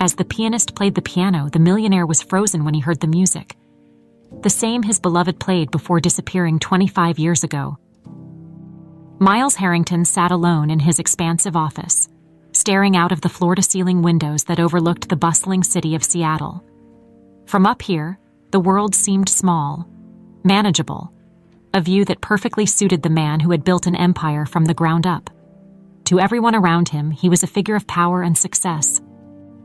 As the pianist played the piano, the millionaire was frozen when he heard the music. The same his beloved played before disappearing 25 years ago. Miles Harrington sat alone in his expansive office, staring out of the floor-to-ceiling windows that overlooked the bustling city of Seattle. From up here, the world seemed small, manageable, a view that perfectly suited the man who had built an empire from the ground up. To everyone around him, he was a figure of power and success.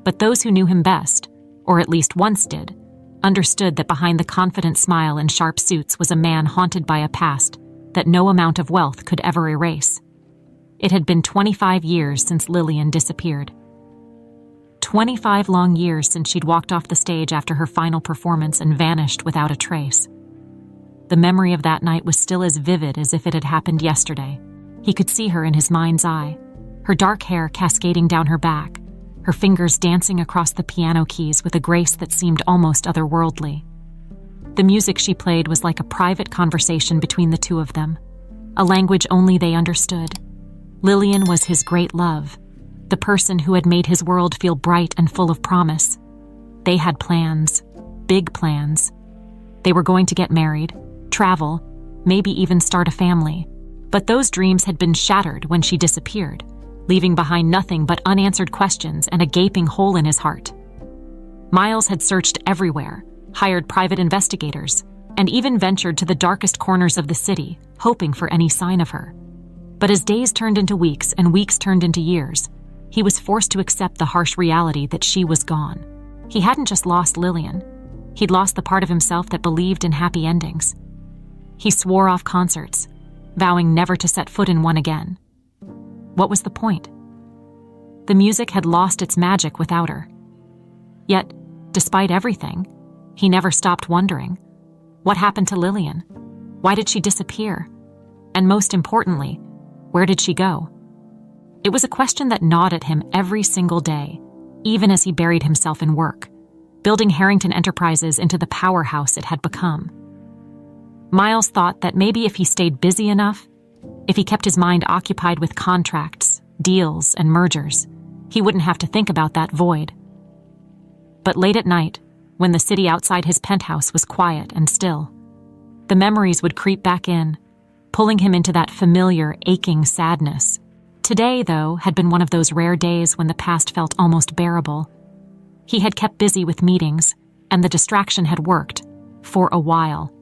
But those who knew him best, or at least once did, understood that behind the confident smile and sharp suits was a man haunted by a past that no amount of wealth could ever erase. It had been 25 years since Lillian disappeared. 25 long years since she'd walked off the stage after her final performance and vanished without a trace. The memory of that night was still as vivid as if it had happened yesterday. He could see her in his mind's eye, her dark hair cascading down her back, her fingers dancing across the piano keys with a grace that seemed almost otherworldly. The music she played was like a private conversation between the two of them, a language only they understood. Lillian was his great love, the person who had made his world feel bright and full of promise. They had plans, big plans. They were going to get married, travel, maybe even start a family. But those dreams had been shattered when she disappeared, leaving behind nothing but unanswered questions and a gaping hole in his heart. Miles had searched everywhere, hired private investigators, and even ventured to the darkest corners of the city, hoping for any sign of her. But as days turned into weeks and weeks turned into years, he was forced to accept the harsh reality that she was gone. He hadn't just lost Lillian. He'd lost the part of himself that believed in happy endings. He swore off concerts, vowing never to set foot in one again. What was the point? The music had lost its magic without her. Yet, despite everything, he never stopped wondering, what happened to Lillian? Why did she disappear? And most importantly, where did she go? It was a question that gnawed at him every single day, even as he buried himself in work, building Harrington Enterprises into the powerhouse it had become. Miles thought that maybe if he stayed busy enough, if he kept his mind occupied with contracts, deals, and mergers, he wouldn't have to think about that void. But late at night, when the city outside his penthouse was quiet and still, the memories would creep back in, pulling him into that familiar, aching sadness. Today, though, had been one of those rare days when the past felt almost bearable. He had kept busy with meetings, and the distraction had worked, for a while.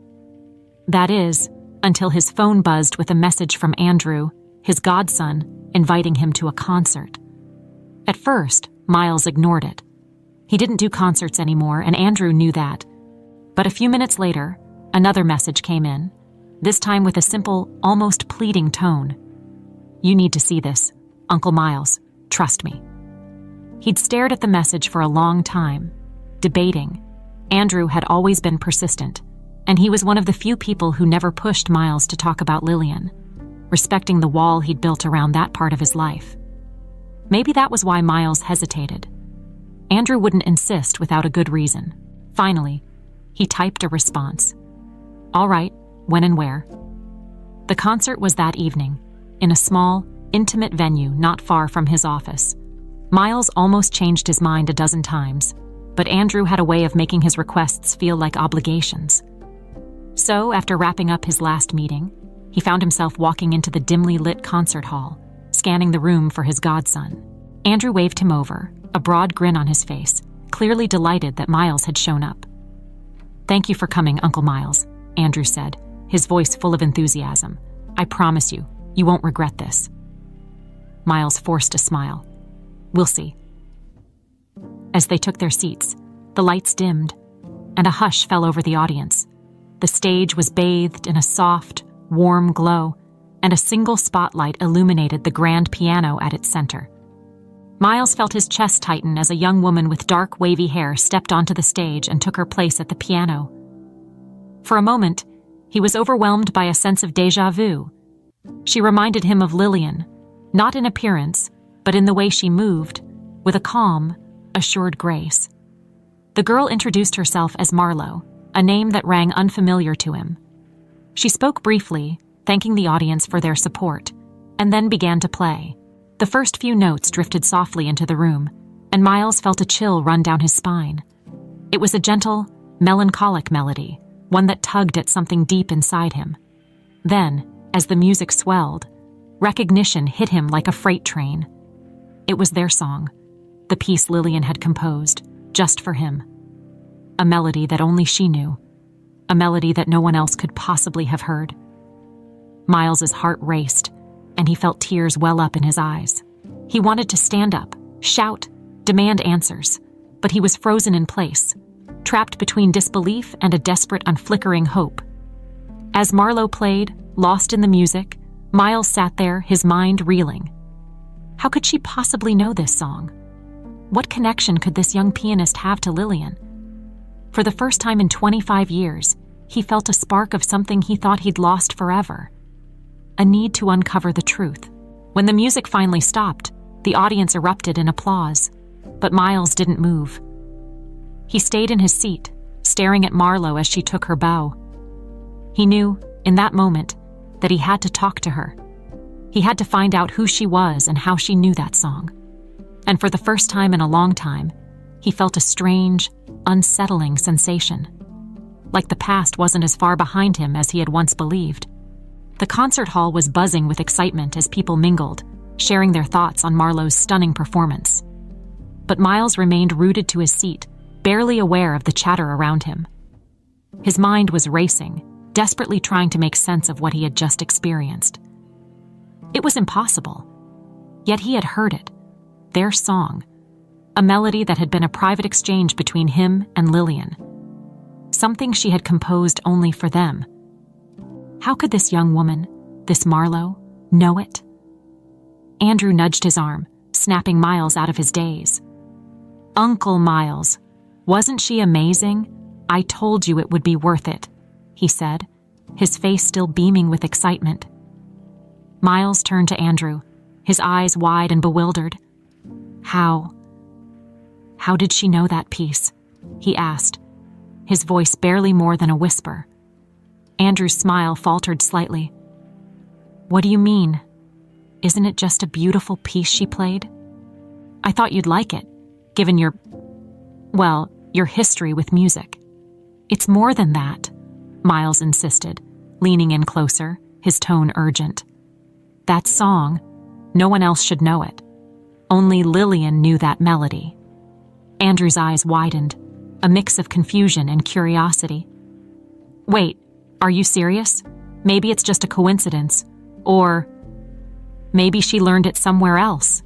That is, until his phone buzzed with a message from Andrew, his godson, inviting him to a concert. At first, Miles ignored it. He didn't do concerts anymore, and Andrew knew that. But a few minutes later, another message came in, this time with a simple, almost pleading tone. "You need to see this, Uncle Miles. Trust me." He'd stared at the message for a long time, debating. Andrew had always been persistent, and he was one of the few people who never pushed Miles to talk about Lillian, respecting the wall he'd built around that part of his life. Maybe that was why Miles hesitated. Andrew wouldn't insist without a good reason. Finally, he typed a response. "All right, when and where?" The concert was that evening, in a small, intimate venue not far from his office. Miles almost changed his mind a dozen times, but Andrew had a way of making his requests feel like obligations. So, after wrapping up his last meeting, he found himself walking into the dimly lit concert hall, scanning the room for his godson. Andrew waved him over, a broad grin on his face, clearly delighted that Miles had shown up. "Thank you for coming, Uncle Miles," Andrew said, his voice full of enthusiasm. "I promise you, you won't regret this." Miles forced a smile. "We'll see." As they took their seats, the lights dimmed, and a hush fell over the audience. The stage was bathed in a soft, warm glow, and a single spotlight illuminated the grand piano at its center. Miles felt his chest tighten as a young woman with dark, wavy hair stepped onto the stage and took her place at the piano. For a moment, he was overwhelmed by a sense of déjà vu. She reminded him of Lillian, not in appearance, but in the way she moved, with a calm, assured grace. The girl introduced herself as Marlo, a name that rang unfamiliar to him. She spoke briefly, thanking the audience for their support, and then began to play. The first few notes drifted softly into the room, and Miles felt a chill run down his spine. It was a gentle, melancholic melody, one that tugged at something deep inside him. Then, as the music swelled, recognition hit him like a freight train. It was their song, the piece Lillian had composed, just for him. A melody that only she knew, a melody that no one else could possibly have heard. Miles's heart raced, and he felt tears well up in his eyes. He wanted to stand up, shout, demand answers, but he was frozen in place, trapped between disbelief and a desperate, unflickering hope. As Marlowe played, lost in the music, Miles sat there, his mind reeling. How could she possibly know this song? What connection could this young pianist have to Lillian? For the first time in 25 years, he felt a spark of something he thought he'd lost forever. A need to uncover the truth. When the music finally stopped, the audience erupted in applause, but Miles didn't move. He stayed in his seat, staring at Marlowe as she took her bow. He knew, in that moment, that he had to talk to her. He had to find out who she was and how she knew that song. And for the first time in a long time, he felt a strange, unsettling sensation. Like the past wasn't as far behind him as he had once believed. The concert hall was buzzing with excitement as people mingled, sharing their thoughts on Marlowe's stunning performance. But Miles remained rooted to his seat, barely aware of the chatter around him. His mind was racing, desperately trying to make sense of what he had just experienced. It was impossible. Yet he had heard it, their song, a melody that had been a private exchange between him and Lillian, something she had composed only for them. How could this young woman, this Marlowe, know it? Andrew nudged his arm, snapping Miles out of his daze. "Uncle Miles, wasn't she amazing? I told you it would be worth it," he said, his face still beaming with excitement. Miles turned to Andrew, his eyes wide and bewildered. How did she know that piece?" he asked, his voice barely more than a whisper. Andrew's smile faltered slightly. "What do you mean? Isn't it just a beautiful piece she played? I thought you'd like it, given your history with music." "It's more than that," Miles insisted, leaning in closer, his tone urgent. "That song, no one else should know it. Only Lillian knew that melody." Andrew's eyes widened, a mix of confusion and curiosity. "Wait, are you serious? Maybe it's just a coincidence, or maybe she learned it somewhere else."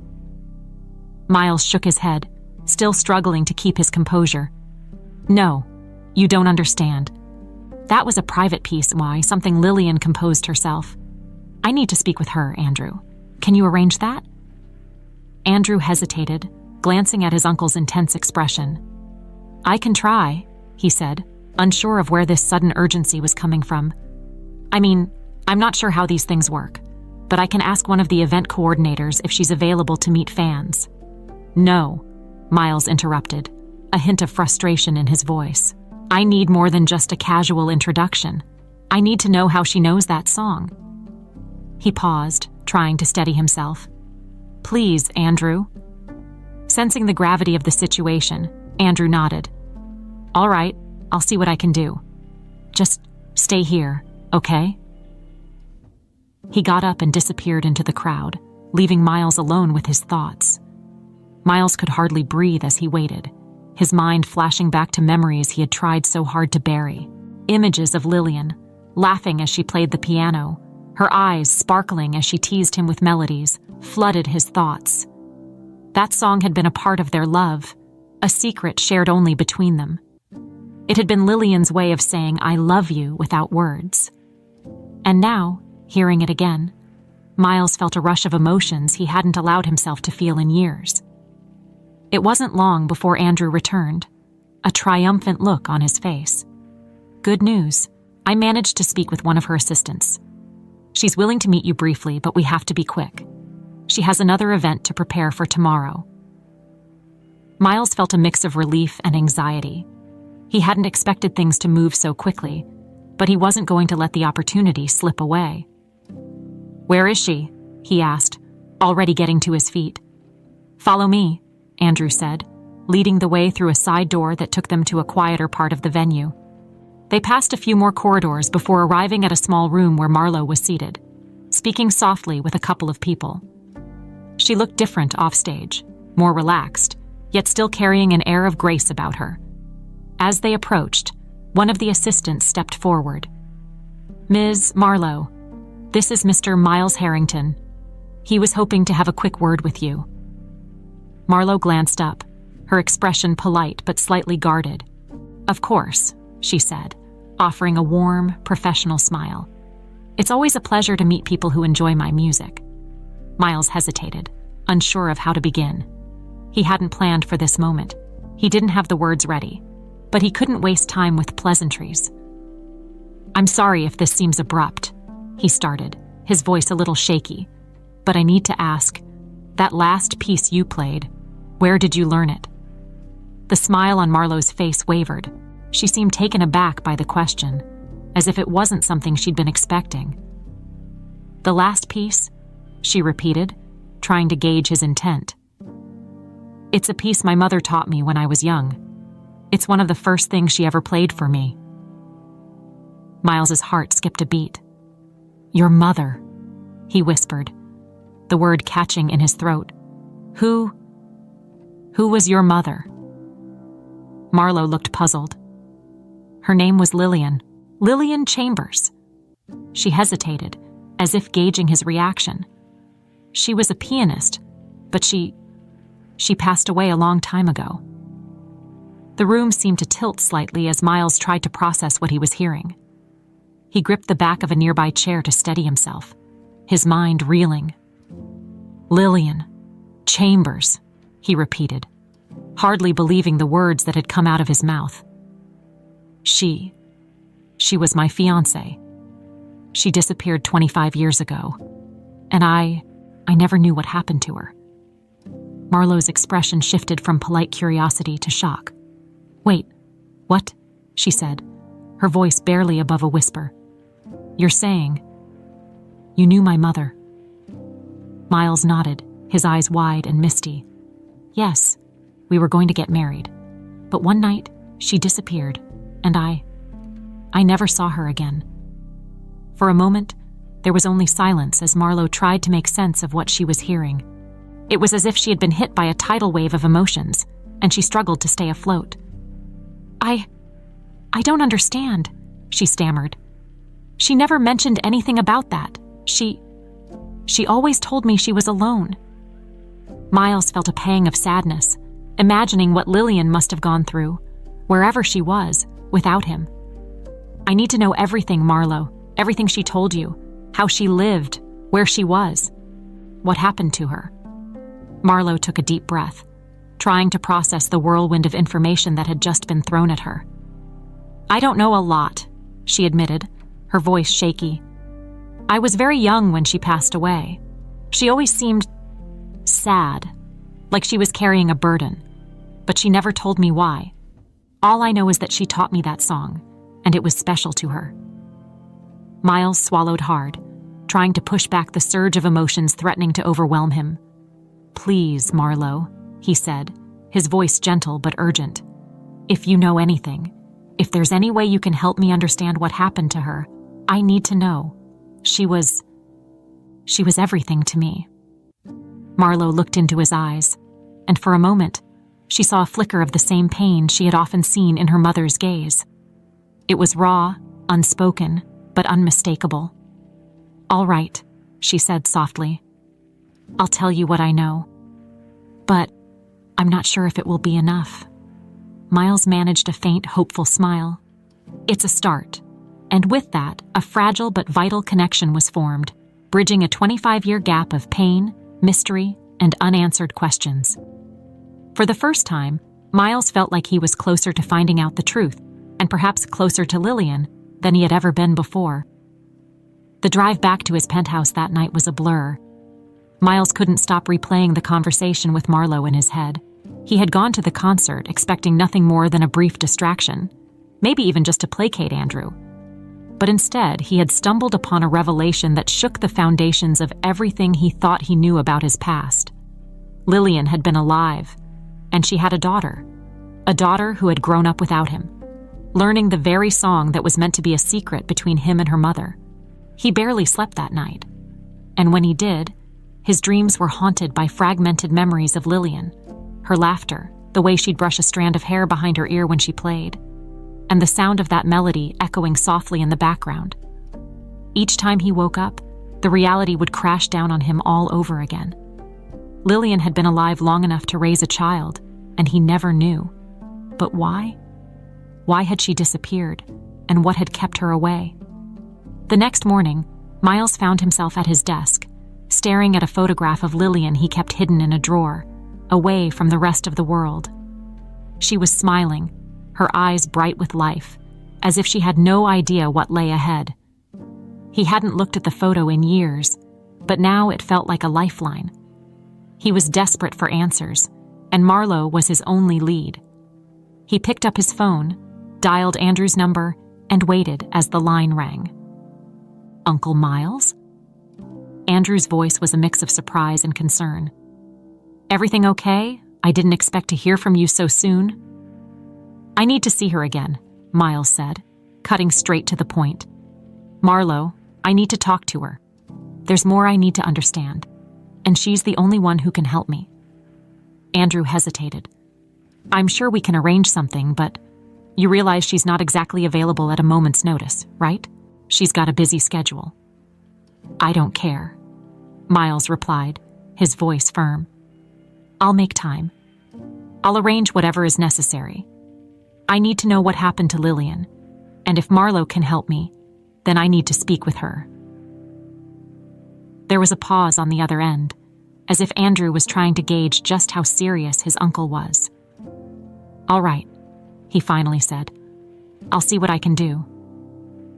Miles shook his head, still struggling to keep his composure. "No, you don't understand. That was a private piece, something Lillian composed herself. I need to speak with her, Andrew. Can you arrange that?" Andrew hesitated, glancing at his uncle's intense expression. "I can try," he said, unsure of where this sudden urgency was coming from. I'm not sure how these things work, but I can ask one of the event coordinators if she's available to meet fans." "No," Miles interrupted, a hint of frustration in his voice. "I need more than just a casual introduction. I need to know how she knows that song." He paused, trying to steady himself. "Please, Andrew." Sensing the gravity of the situation, Andrew nodded. "All right, I'll see what I can do. Just stay here, okay?" He got up and disappeared into the crowd, leaving Miles alone with his thoughts. Miles could hardly breathe as he waited, his mind flashing back to memories he had tried so hard to bury. Images of Lillian, laughing as she played the piano, her eyes sparkling as she teased him with melodies, flooded his thoughts. That song had been a part of their love, a secret shared only between them. It had been Lillian's way of saying "I love you" without words. And now, hearing it again, Miles felt a rush of emotions he hadn't allowed himself to feel in years. It wasn't long before Andrew returned, a triumphant look on his face. "Good news. I managed to speak with one of her assistants. She's willing to meet you briefly, but we have to be quick. She has another event to prepare for tomorrow." Miles felt a mix of relief and anxiety. He hadn't expected things to move so quickly, but he wasn't going to let the opportunity slip away. "Where is she?" he asked, already getting to his feet. "Follow me," Andrew said, leading the way through a side door that took them to a quieter part of the venue. They passed a few more corridors before arriving at a small room where Marlo was seated, speaking softly with a couple of people. She looked different offstage, more relaxed, yet still carrying an air of grace about her. As they approached, one of the assistants stepped forward. "Ms. Marlo, this is Mr. Miles Harrington. He was hoping to have a quick word with you." Marlo glanced up, her expression polite but slightly guarded. "Of course," she said, offering a warm, professional smile. "It's always a pleasure to meet people who enjoy my music." Miles hesitated, unsure of how to begin. He hadn't planned for this moment. He didn't have the words ready, but he couldn't waste time with pleasantries. "I'm sorry if this seems abrupt," he started, his voice a little shaky, "but I need to ask, that last piece you played, where did you learn it?" The smile on Marlo's face wavered. She seemed taken aback by the question, as if it wasn't something she'd been expecting. "The last piece?" she repeated, trying to gauge his intent. "It's a piece my mother taught me when I was young. It's one of the first things she ever played for me." Miles's heart skipped a beat. "Your mother," he whispered, the word catching in his throat. Who was your mother?" Marlo looked puzzled. "Her name was Lillian Chambers." She hesitated, as if gauging his reaction. "She was a pianist, but she passed away a long time ago." The room seemed to tilt slightly as Miles tried to process what he was hearing. He gripped the back of a nearby chair to steady himself, his mind reeling. "Lillian Chambers," he repeated, hardly believing the words that had come out of his mouth. She was my fiancée. She disappeared 25 years ago, and I never knew what happened to her." Marlo's expression shifted from polite curiosity to shock. "Wait, what?" she said, her voice barely above a whisper. "You're saying you knew my mother?" Miles nodded, his eyes wide and misty. "Yes, we were going to get married, but one night she disappeared, and I never saw her again." For a moment, there was only silence as Marlo tried to make sense of what she was hearing. It was as if she had been hit by a tidal wave of emotions, and she struggled to stay afloat. I don't understand," she stammered. "She never mentioned anything about that. She always told me she was alone." Miles felt a pang of sadness, imagining what Lillian must have gone through, wherever she was, without him. "I need to know everything, Marlo, everything she told you, how she lived, where she was, what happened to her." Marlo took a deep breath, trying to process the whirlwind of information that had just been thrown at her. "I don't know a lot," she admitted, her voice shaky. "I was very young when she passed away. She always seemed sad, like she was carrying a burden, but she never told me why. All I know is that she taught me that song, and it was special to her." Miles swallowed hard, trying to push back the surge of emotions threatening to overwhelm him. "Please, Marlo," he said, his voice gentle but urgent. "If you know anything, if there's any way you can help me understand what happened to her, I need to know. She was everything to me." Marlo looked into his eyes, and for a moment, she saw a flicker of the same pain she had often seen in her mother's gaze. It was raw, unspoken, but unmistakable. "All right," she said softly. "I'll tell you what I know. But I'm not sure if it will be enough." Miles managed a faint, hopeful smile. "It's a start." And with that, a fragile but vital connection was formed, bridging a 25-year gap of pain, mystery, and unanswered questions. For the first time, Miles felt like he was closer to finding out the truth, and perhaps closer to Lillian than he had ever been before. The drive back to his penthouse that night was a blur. Miles couldn't stop replaying the conversation with Marlo in his head. He had gone to the concert expecting nothing more than a brief distraction, maybe even just to placate Andrew. But instead, he had stumbled upon a revelation that shook the foundations of everything he thought he knew about his past. Lillian had been alive, and she had a daughter who had grown up without him, learning the very song that was meant to be a secret between him and her mother. He barely slept that night, and when he did, his dreams were haunted by fragmented memories of Lillian, her laughter, the way she'd brush a strand of hair behind her ear when she played, and the sound of that melody echoing softly in the background. Each time he woke up, the reality would crash down on him all over again. Lillian had been alive long enough to raise a child, and he never knew. But why? Why had she disappeared, and what had kept her away? The next morning, Miles found himself at his desk, staring at a photograph of Lillian he kept hidden in a drawer, away from the rest of the world. She was smiling, her eyes bright with life, as if she had no idea what lay ahead. He hadn't looked at the photo in years, but now it felt like a lifeline. He was desperate for answers, and Marlo was his only lead. He picked up his phone, dialed Andrew's number, and waited as the line rang. "Uncle Miles?" Andrew's voice was a mix of surprise and concern. "Everything okay? I didn't expect to hear from you so soon." "I need to see her again," Miles said, cutting straight to the point. "Marlo, I need to talk to her. There's more I need to understand, and she's the only one who can help me." Andrew hesitated. "I'm sure we can arrange something, but you realize she's not exactly available at a moment's notice, right? She's got a busy schedule." "I don't care," Miles replied, his voice firm. "I'll make time. I'll arrange whatever is necessary. I need to know what happened to Lillian, and if Marlo can help me, then I need to speak with her." There was a pause on the other end, as if Andrew was trying to gauge just how serious his uncle was. "All right," he finally said. "I'll see what I can do.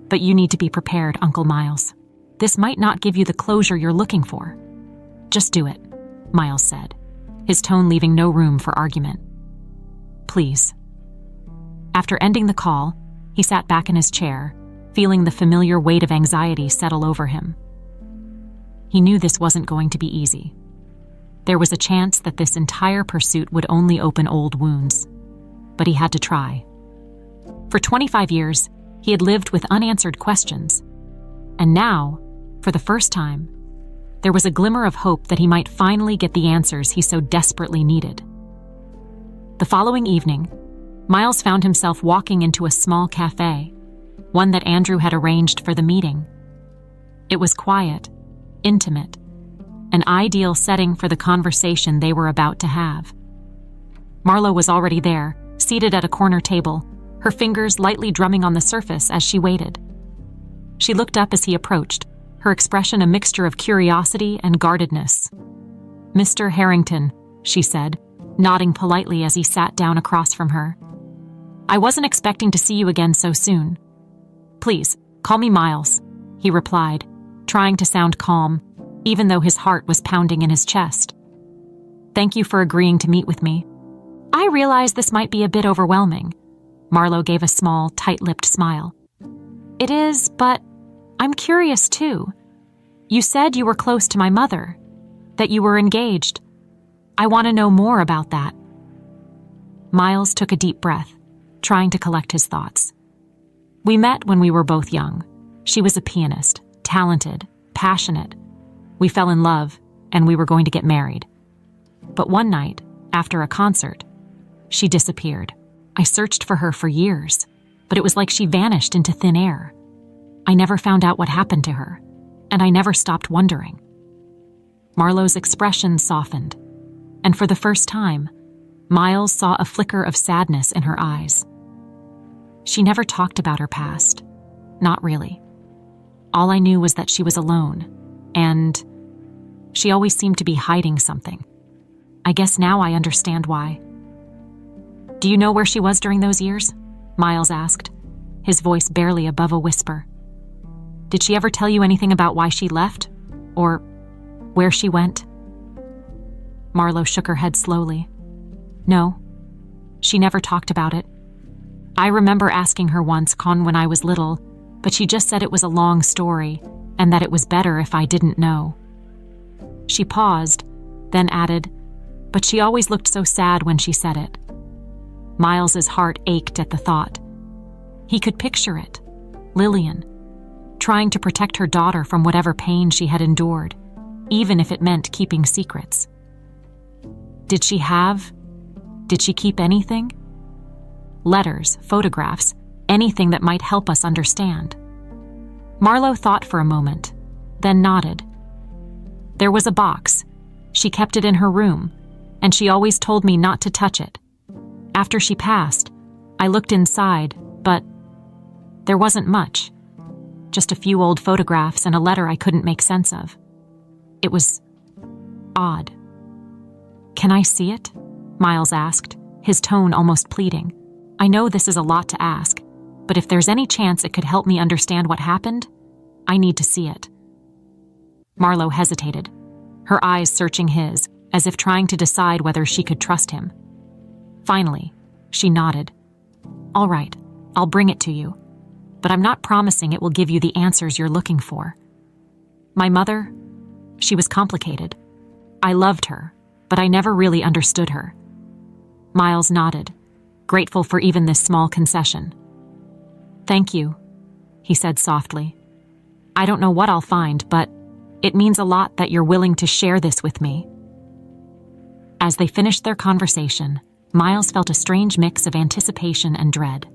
But you need to be prepared, Uncle Miles. This might not give you the closure you're looking for." "Just do it," Miles said, his tone leaving no room for argument. "Please." After ending the call, he sat back in his chair, feeling the familiar weight of anxiety settle over him. He knew this wasn't going to be easy. There was a chance that this entire pursuit would only open old wounds, but he had to try. For 25 years, he had lived with unanswered questions, and now, for the first time, there was a glimmer of hope that he might finally get the answers he so desperately needed. The following evening, Miles found himself walking into a small cafe, one that Andrew had arranged for the meeting. It was quiet, intimate, an ideal setting for the conversation they were about to have. Marlo was already there, seated at a corner table, her fingers lightly drumming on the surface as she waited. She looked up as he approached, her expression a mixture of curiosity and guardedness. "Mr. Harrington," she said, nodding politely as he sat down across from her. "I wasn't expecting to see you again so soon." "Please, call me Miles," he replied, trying to sound calm, even though his heart was pounding in his chest. "Thank you for agreeing to meet with me. I realize this might be a bit overwhelming." Marlo gave a small, tight-lipped smile. "It is, but I'm curious too. You said you were close to my mother, that you were engaged. I want to know more about that." Miles took a deep breath, trying to collect his thoughts. "We met when we were both young. She was a pianist, talented, passionate. We fell in love, and we were going to get married. But one night, after a concert, she disappeared. I searched for her for years, but it was like she vanished into thin air. I never found out what happened to her, and I never stopped wondering." Marlo's expression softened, and for the first time, Miles saw a flicker of sadness in her eyes. She never talked about her past. Not really. All I knew was that she was alone, and she always seemed to be hiding something. I guess now I understand why. "Do you know where she was during those years?" Miles asked, his voice barely above a whisper. "Did she ever tell you anything about why she left? Or where she went?" Marlo shook her head slowly. "No, she never talked about it. I remember asking her once when I was little, but she just said it was a long story and that it was better if I didn't know." She paused, then added, but she always looked so sad when she said it. Miles's heart ached at the thought. He could picture it, Lillian, trying to protect her daughter from whatever pain she had endured, even if it meant keeping secrets. Did she keep anything? Letters, photographs, anything that might help us understand. Marlo thought for a moment, then nodded. There was a box. She kept it in her room, and she always told me not to touch it. After she passed, I looked inside, but there wasn't much. Just a few old photographs and a letter I couldn't make sense of. It was odd. Can I see it? Miles asked, his tone almost pleading. I know this is a lot to ask, but if there's any chance it could help me understand what happened, I need to see it. Marlo hesitated, her eyes searching his, as if trying to decide whether she could trust him. Finally, she nodded. All right, I'll bring it to you, but I'm not promising it will give you the answers you're looking for. My mother, she was complicated. I loved her, but I never really understood her. Miles nodded, grateful for even this small concession. Thank you, he said softly. I don't know what I'll find, but it means a lot that you're willing to share this with me. As they finished their conversation, Miles felt a strange mix of anticipation and dread.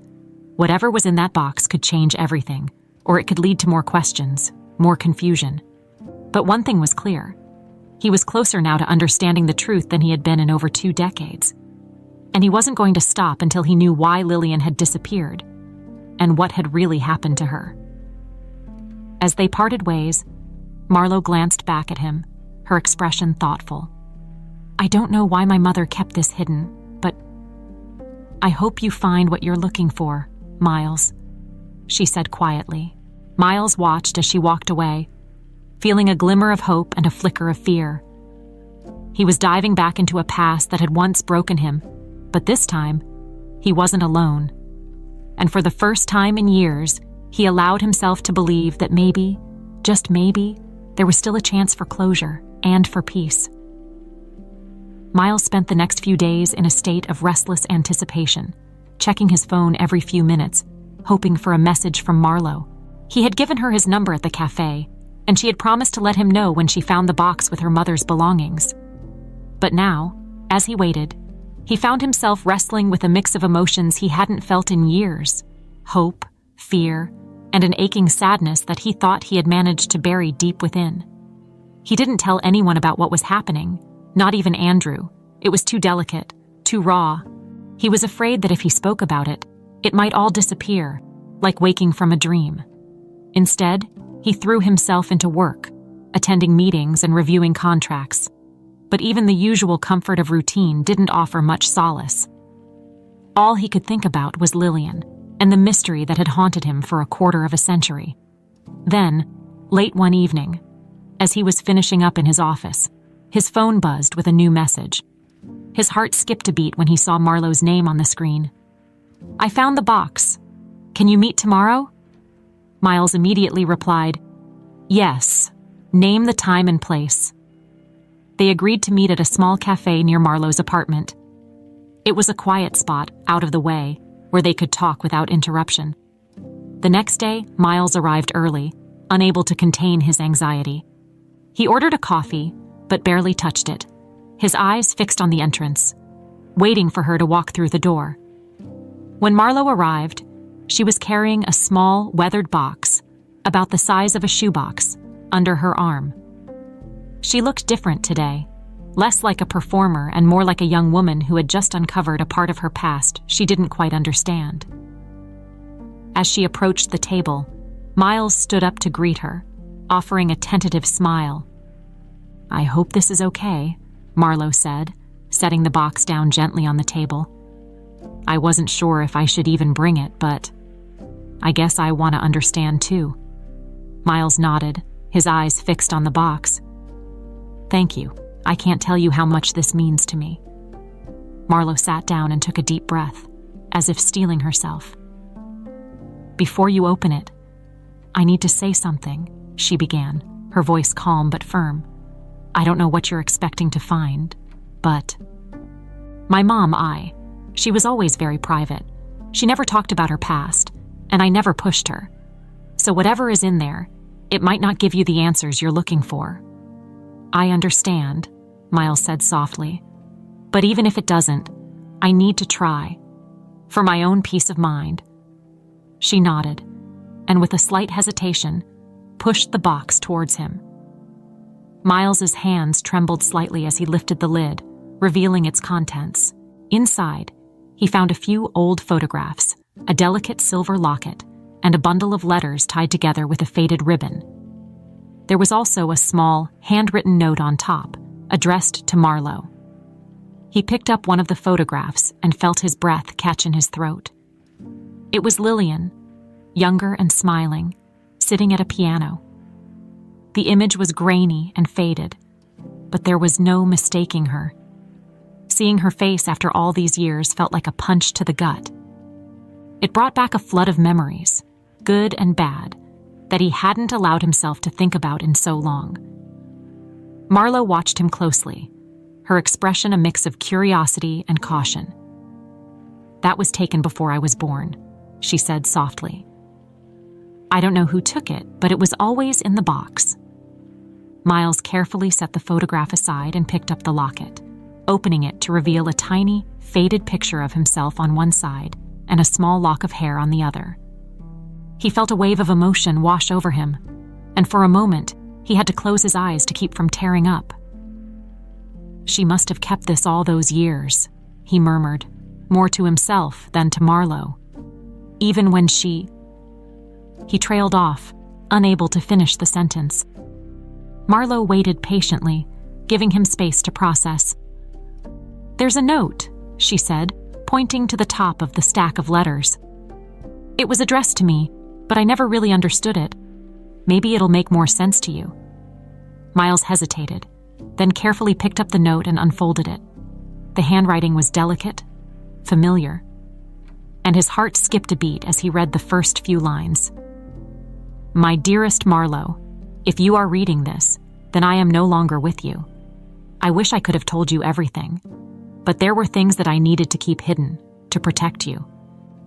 Whatever was in that box could change everything, or it could lead to more questions, more confusion. But one thing was clear. He was closer now to understanding the truth than he had been in over 2 decades. And he wasn't going to stop until he knew why Lillian had disappeared and what had really happened to her. As they parted ways, Marlo glanced back at him, her expression thoughtful. I don't know why my mother kept this hidden, but I hope you find what you're looking for, Miles, she said quietly. Miles watched as she walked away, feeling a glimmer of hope and a flicker of fear. He was diving back into a past that had once broken him, but this time, he wasn't alone. And for the first time in years, he allowed himself to believe that maybe, just maybe, there was still a chance for closure and for peace. Miles spent the next few days in a state of restless anticipation, checking his phone every few minutes, hoping for a message from Marlo. He had given her his number at the cafe, and she had promised to let him know when she found the box with her mother's belongings. But now, as he waited, he found himself wrestling with a mix of emotions he hadn't felt in years: hope, fear, and an aching sadness that he thought he had managed to bury deep within. He didn't tell anyone about what was happening, not even Andrew. It was too delicate, too raw. He was afraid that if he spoke about it, it might all disappear, like waking from a dream. Instead, he threw himself into work, attending meetings and reviewing contracts. But even the usual comfort of routine didn't offer much solace. All he could think about was Lillian and the mystery that had haunted him for a quarter of a century. Then, late one evening, as he was finishing up in his office, his phone buzzed with a new message. His heart skipped a beat when he saw Marlo's name on the screen. I found the box. Can you meet tomorrow? Miles immediately replied, yes. Name the time and place. They agreed to meet at a small cafe near Marlo's apartment. It was a quiet spot, out of the way, where they could talk without interruption. The next day, Miles arrived early, unable to contain his anxiety. He ordered a coffee, but barely touched it, his eyes fixed on the entrance, waiting for her to walk through the door. When Marlo arrived, she was carrying a small, weathered box, about the size of a shoebox, under her arm. She looked different today, less like a performer and more like a young woman who had just uncovered a part of her past she didn't quite understand. As she approached the table, Miles stood up to greet her, offering a tentative smile. I hope this is okay, Marlo said, setting the box down gently on the table. I wasn't sure if I should even bring it, but I guess I want to understand too. Miles nodded, his eyes fixed on the box. Thank you. I can't tell you how much this means to me. Marlo sat down and took a deep breath, as if steeling herself. Before you open it, I need to say something, she began, her voice calm but firm. I don't know what you're expecting to find, but my mom, she was always very private. She never talked about her past, and I never pushed her. So whatever is in there, it might not give you the answers you're looking for. I understand, Miles said softly. But even if it doesn't, I need to try. For my own peace of mind. She nodded, and with a slight hesitation, pushed the box towards him. Miles's hands trembled slightly as he lifted the lid, revealing its contents. Inside, he found a few old photographs, a delicate silver locket, and a bundle of letters tied together with a faded ribbon. There was also a small, handwritten note on top, addressed to Marlowe. He picked up one of the photographs and felt his breath catch in his throat. It was Lillian, younger and smiling, sitting at a piano. The image was grainy and faded, but there was no mistaking her. Seeing her face after all these years felt like a punch to the gut. It brought back a flood of memories, good and bad, that he hadn't allowed himself to think about in so long. Marlowe watched him closely, her expression a mix of curiosity and caution. "That was taken before I was born," she said softly. "I don't know who took it, but it was always in the box." Miles carefully set the photograph aside and picked up the locket, opening it to reveal a tiny, faded picture of himself on one side and a small lock of hair on the other. He felt a wave of emotion wash over him, and for a moment, he had to close his eyes to keep from tearing up. "She must have kept this all those years," he murmured, more to himself than to Marlowe. "Even when she—" He trailed off, unable to finish the sentence. Marlowe waited patiently, giving him space to process. "There's a note," she said, pointing to the top of the stack of letters. "It was addressed to me, but I never really understood it. Maybe it'll make more sense to you." Miles hesitated, then carefully picked up the note and unfolded it. The handwriting was delicate, familiar, and his heart skipped a beat as he read the first few lines. "My dearest Marlowe, if you are reading this, then I am no longer with you. I wish I could have told you everything, but there were things that I needed to keep hidden, to protect you.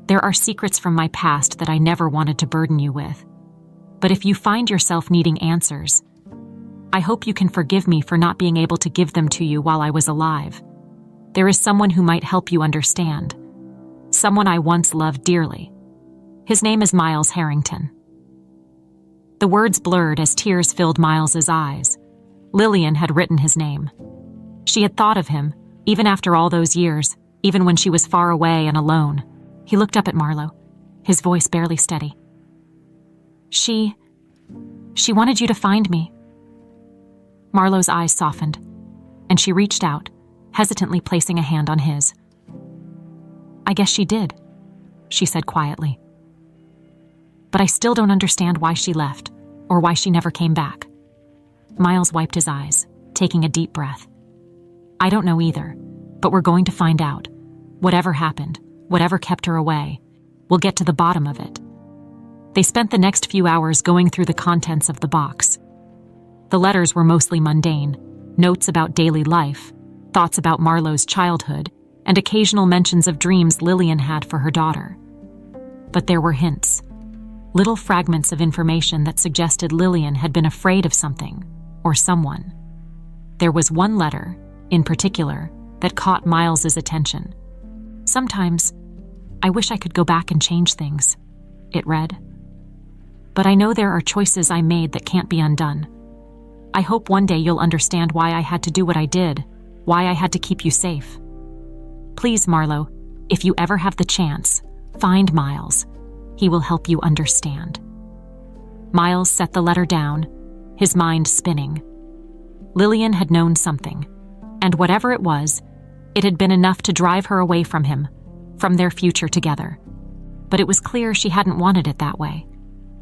There are secrets from my past that I never wanted to burden you with. But if you find yourself needing answers, I hope you can forgive me for not being able to give them to you while I was alive. There is someone who might help you understand. Someone I once loved dearly. His name is Miles Harrington." The words blurred as tears filled Miles's eyes. Lillian had written his name. She had thought of him, even after all those years, even when she was far away and alone. He looked up at Marlowe, his voice barely steady. She wanted you to find me." Marlowe's eyes softened, and she reached out, hesitantly placing a hand on his. "I guess she did," she said quietly. "But I still don't understand why she left, or why she never came back." Miles wiped his eyes, taking a deep breath. "I don't know either, but we're going to find out. Whatever happened, whatever kept her away, we'll get to the bottom of it." They spent the next few hours going through the contents of the box. The letters were mostly mundane, notes about daily life, thoughts about Marlowe's childhood, and occasional mentions of dreams Lillian had for her daughter. But there were hints, little fragments of information that suggested Lillian had been afraid of something or someone. There was one letter, in particular, that caught Miles's attention. "Sometimes, I wish I could go back and change things," it read. "But I know there are choices I made that can't be undone. I hope one day you'll understand why I had to do what I did, why I had to keep you safe. Please, Marlowe, if you ever have the chance, find Miles. He will help you understand." Miles set the letter down, his mind spinning. Lillian had known something, and whatever it was, it had been enough to drive her away from him, from their future together. But it was clear she hadn't wanted it that way.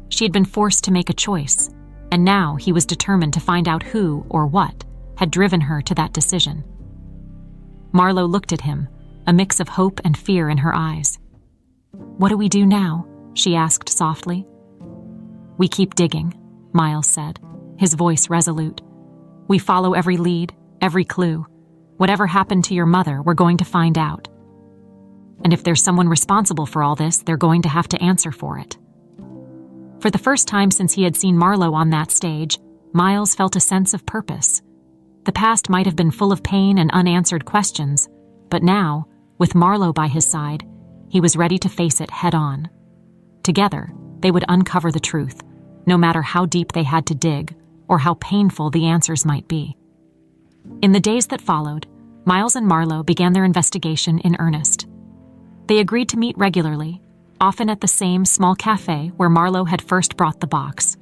She had been forced to make a choice, and now he was determined to find out who or what had driven her to that decision. Marlowe looked at him, a mix of hope and fear in her eyes. "What do we do now?" she asked softly. "We keep digging," Miles said, his voice resolute. "We follow every lead, every clue. Whatever happened to your mother, we're going to find out. And if there's someone responsible for all this, they're going to have to answer for it." For the first time since he had seen Marlo on that stage, Miles felt a sense of purpose. The past might have been full of pain and unanswered questions, but now, with Marlo by his side, he was ready to face it head-on. Together, they would uncover the truth, no matter how deep they had to dig or how painful the answers might be. In the days that followed, Miles and Marlo began their investigation in earnest. They agreed to meet regularly, often at the same small cafe where Marlo had first brought the box,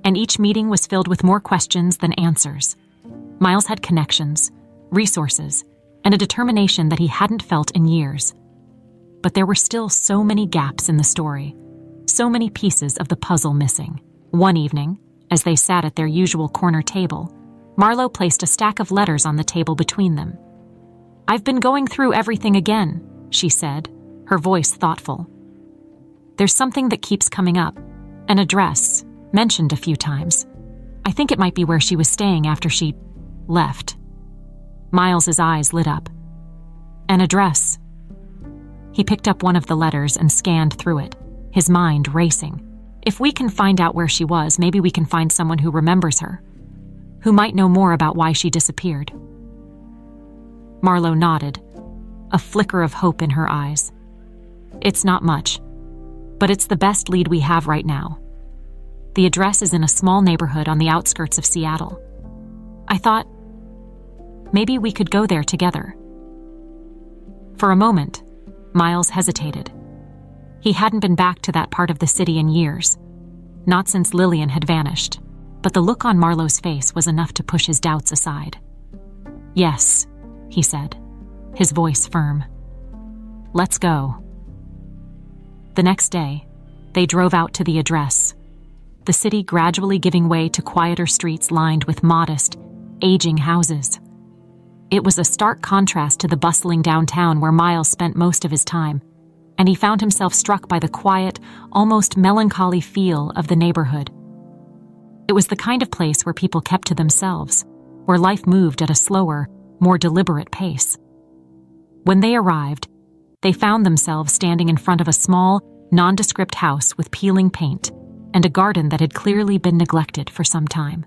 and each meeting was filled with more questions than answers. Miles had connections, resources, and a determination that he hadn't felt in years. But there were still so many gaps in the story, so many pieces of the puzzle missing. One evening, as they sat at their usual corner table, Marlo placed a stack of letters on the table between them. "I've been going through everything again," she said, her voice thoughtful. "There's something that keeps coming up, an address, mentioned a few times. I think it might be where she was staying after she left." Miles's eyes lit up. "An address." He picked up one of the letters and scanned through it, his mind racing. If we can find out where she was, maybe we can find someone who remembers her, who might know more about why she disappeared. Marlo nodded, a flicker of hope in her eyes. "It's not much, but it's the best lead we have right now. The address is in a small neighborhood on the outskirts of Seattle. I thought maybe we could go there together." For a moment, Miles hesitated. He hadn't been back to that part of the city in years, not since Lillian had vanished, but the look on Marlo's face was enough to push his doubts aside. "Yes," he said, his voice firm. "Let's go." The next day, they drove out to the address, the city gradually giving way to quieter streets lined with modest, aging houses. It was a stark contrast to the bustling downtown where Miles spent most of his time, and he found himself struck by the quiet, almost melancholy feel of the neighborhood. It was the kind of place where people kept to themselves, where life moved at a slower, more deliberate pace. When they arrived, they found themselves standing in front of a small, nondescript house with peeling paint and a garden that had clearly been neglected for some time.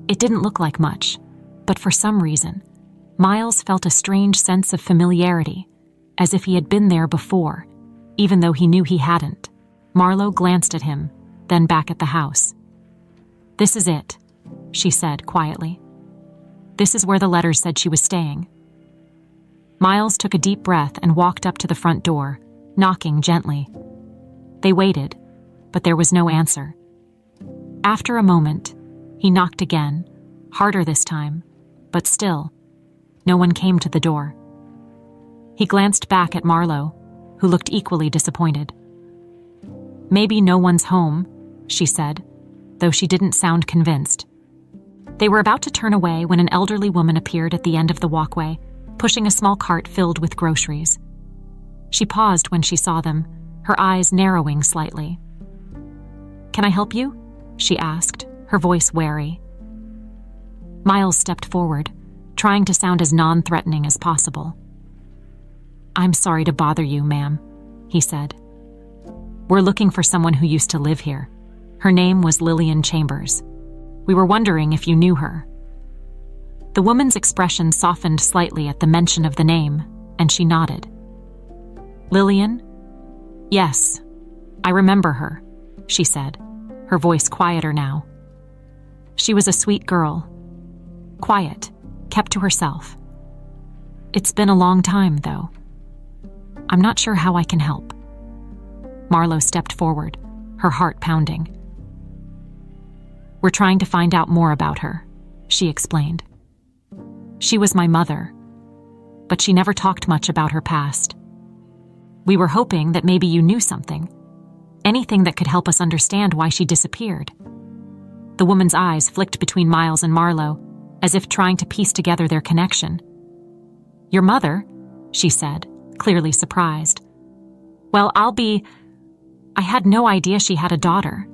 It didn't look like much, but for some reason, Miles felt a strange sense of familiarity, as if he had been there before, even though he knew he hadn't. Marlo glanced at him, then back at the house. "This is it," she said quietly. "This is where the letters said she was staying." Miles took a deep breath and walked up to the front door, knocking gently. They waited, but there was no answer. After a moment, he knocked again, harder this time, but still, no one came to the door. He glanced back at Marlo, who looked equally disappointed. "Maybe no one's home," she said, though she didn't sound convinced. They were about to turn away when an elderly woman appeared at the end of the walkway, pushing a small cart filled with groceries. She paused when she saw them, her eyes narrowing slightly. "Can I help you?" she asked, her voice wary. Miles stepped forward, trying to sound as non-threatening as possible. "I'm sorry to bother you, ma'am," he said. "We're looking for someone who used to live here. Her name was Lillian Chambers. We were wondering if you knew her." The woman's expression softened slightly at the mention of the name, and she nodded. "Lillian? Yes, I remember her," she said, her voice quieter now. "She was a sweet girl. Quiet, kept to herself. It's been a long time, though. I'm not sure how I can help." Marlo stepped forward, her heart pounding. "We're trying to find out more about her," she explained. "She was my mother, but she never talked much about her past. We were hoping that maybe you knew something, anything that could help us understand why she disappeared." The woman's eyes flicked between Miles and Marlo, as if trying to piece together their connection. "Your mother?" she said, clearly surprised. "Well, I had no idea she had a daughter."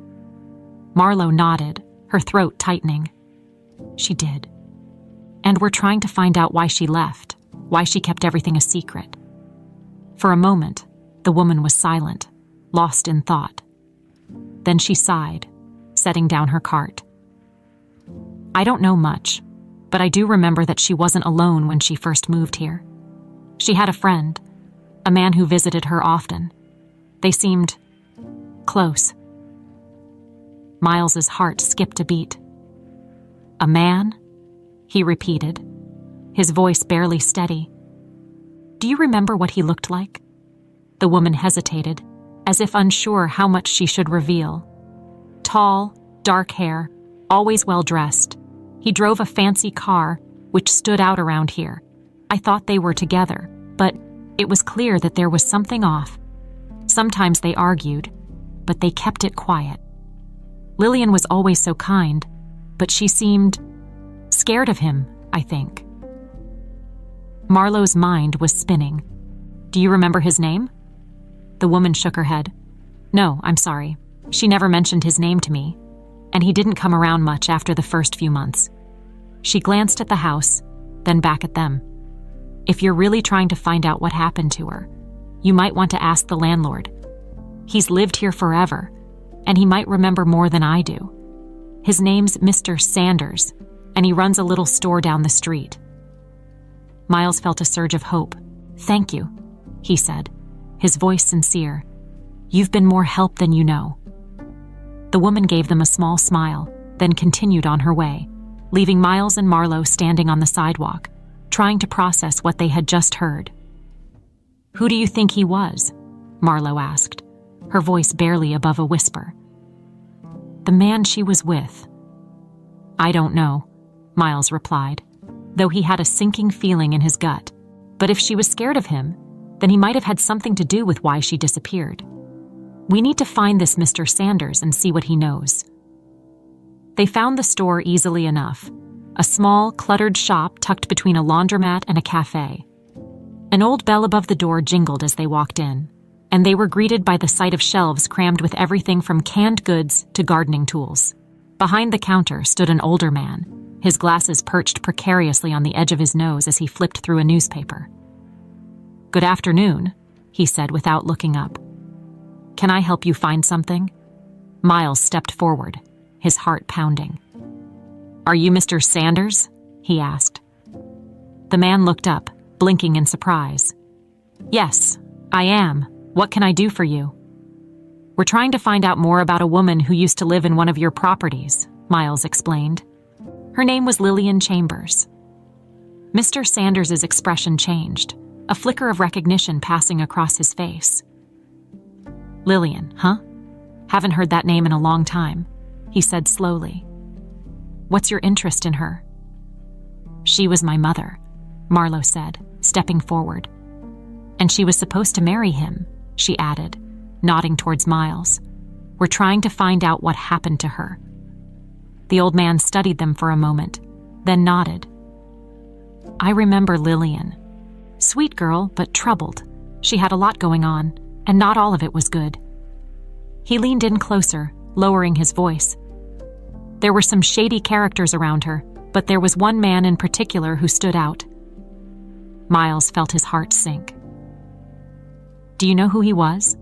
Marlo nodded, her throat tightening. "She did. And we're trying to find out why she left, why she kept everything a secret." For a moment, the woman was silent, lost in thought. Then she sighed, setting down her cart. "I don't know much, but I do remember that she wasn't alone when she first moved here. She had a friend, a man who visited her often. They seemed close." Miles's heart skipped a beat. "A man?" he repeated, his voice barely steady. "Do you remember what he looked like?" The woman hesitated, as if unsure how much she should reveal. "Tall, dark hair, always well-dressed. He drove a fancy car, which stood out around here. I thought they were together, but it was clear that there was something off. Sometimes they argued, but they kept it quiet. Lillian was always so kind, but she seemed scared of him, I think." Marlowe's mind was spinning. "Do you remember his name?" The woman shook her head. "No, I'm sorry. She never mentioned his name to me, and he didn't come around much after the first few months." She glanced at the house, then back at them. "If you're really trying to find out what happened to her, you might want to ask the landlord. He's lived here forever, and he might remember more than I do. His name's Mr. Sanders, and he runs a little store down the street." Miles felt a surge of hope. "Thank you," he said, his voice sincere. "You've been more help than you know." The woman gave them a small smile, then continued on her way, leaving Miles and Marlowe standing on the sidewalk, trying to process what they had just heard. "Who do you think he was?" Marlowe asked, her voice barely above a whisper. "The man she was with." "I don't know," Miles replied, though he had a sinking feeling in his gut. But if she was scared of him, then he might have had something to do with why she disappeared. "We need to find this Mr. Sanders and see what he knows." They found the store easily enough, a small, cluttered shop tucked between a laundromat and a cafe. An old bell above the door jingled as they walked in, and they were greeted by the sight of shelves crammed with everything from canned goods to gardening tools. Behind the counter stood an older man, his glasses perched precariously on the edge of his nose as he flipped through a newspaper. "Good afternoon," he said without looking up. "Can I help you find something?" Miles stepped forward, his heart pounding. "Are you Mr. Sanders?" he asked. The man looked up, blinking in surprise. "Yes, I am. What can I do for you?" "We're trying to find out more about a woman who used to live in one of your properties," Miles explained. "Her name was Lillian Chambers." Mr. Sanders' expression changed, a flicker of recognition passing across his face. "Lillian, huh? Haven't heard that name in a long time," he said slowly. "What's your interest in her?" "She was my mother," Marlowe said, stepping forward. "And she was supposed to marry him," she added, nodding towards Miles. "We're trying to find out what happened to her." The old man studied them for a moment, then nodded. "I remember Lillian. Sweet girl, but troubled. She had a lot going on, and not all of it was good." He leaned in closer, lowering his voice. "There were some shady characters around her, but there was one man in particular who stood out." Miles felt his heart sink. "Do you know who he was?"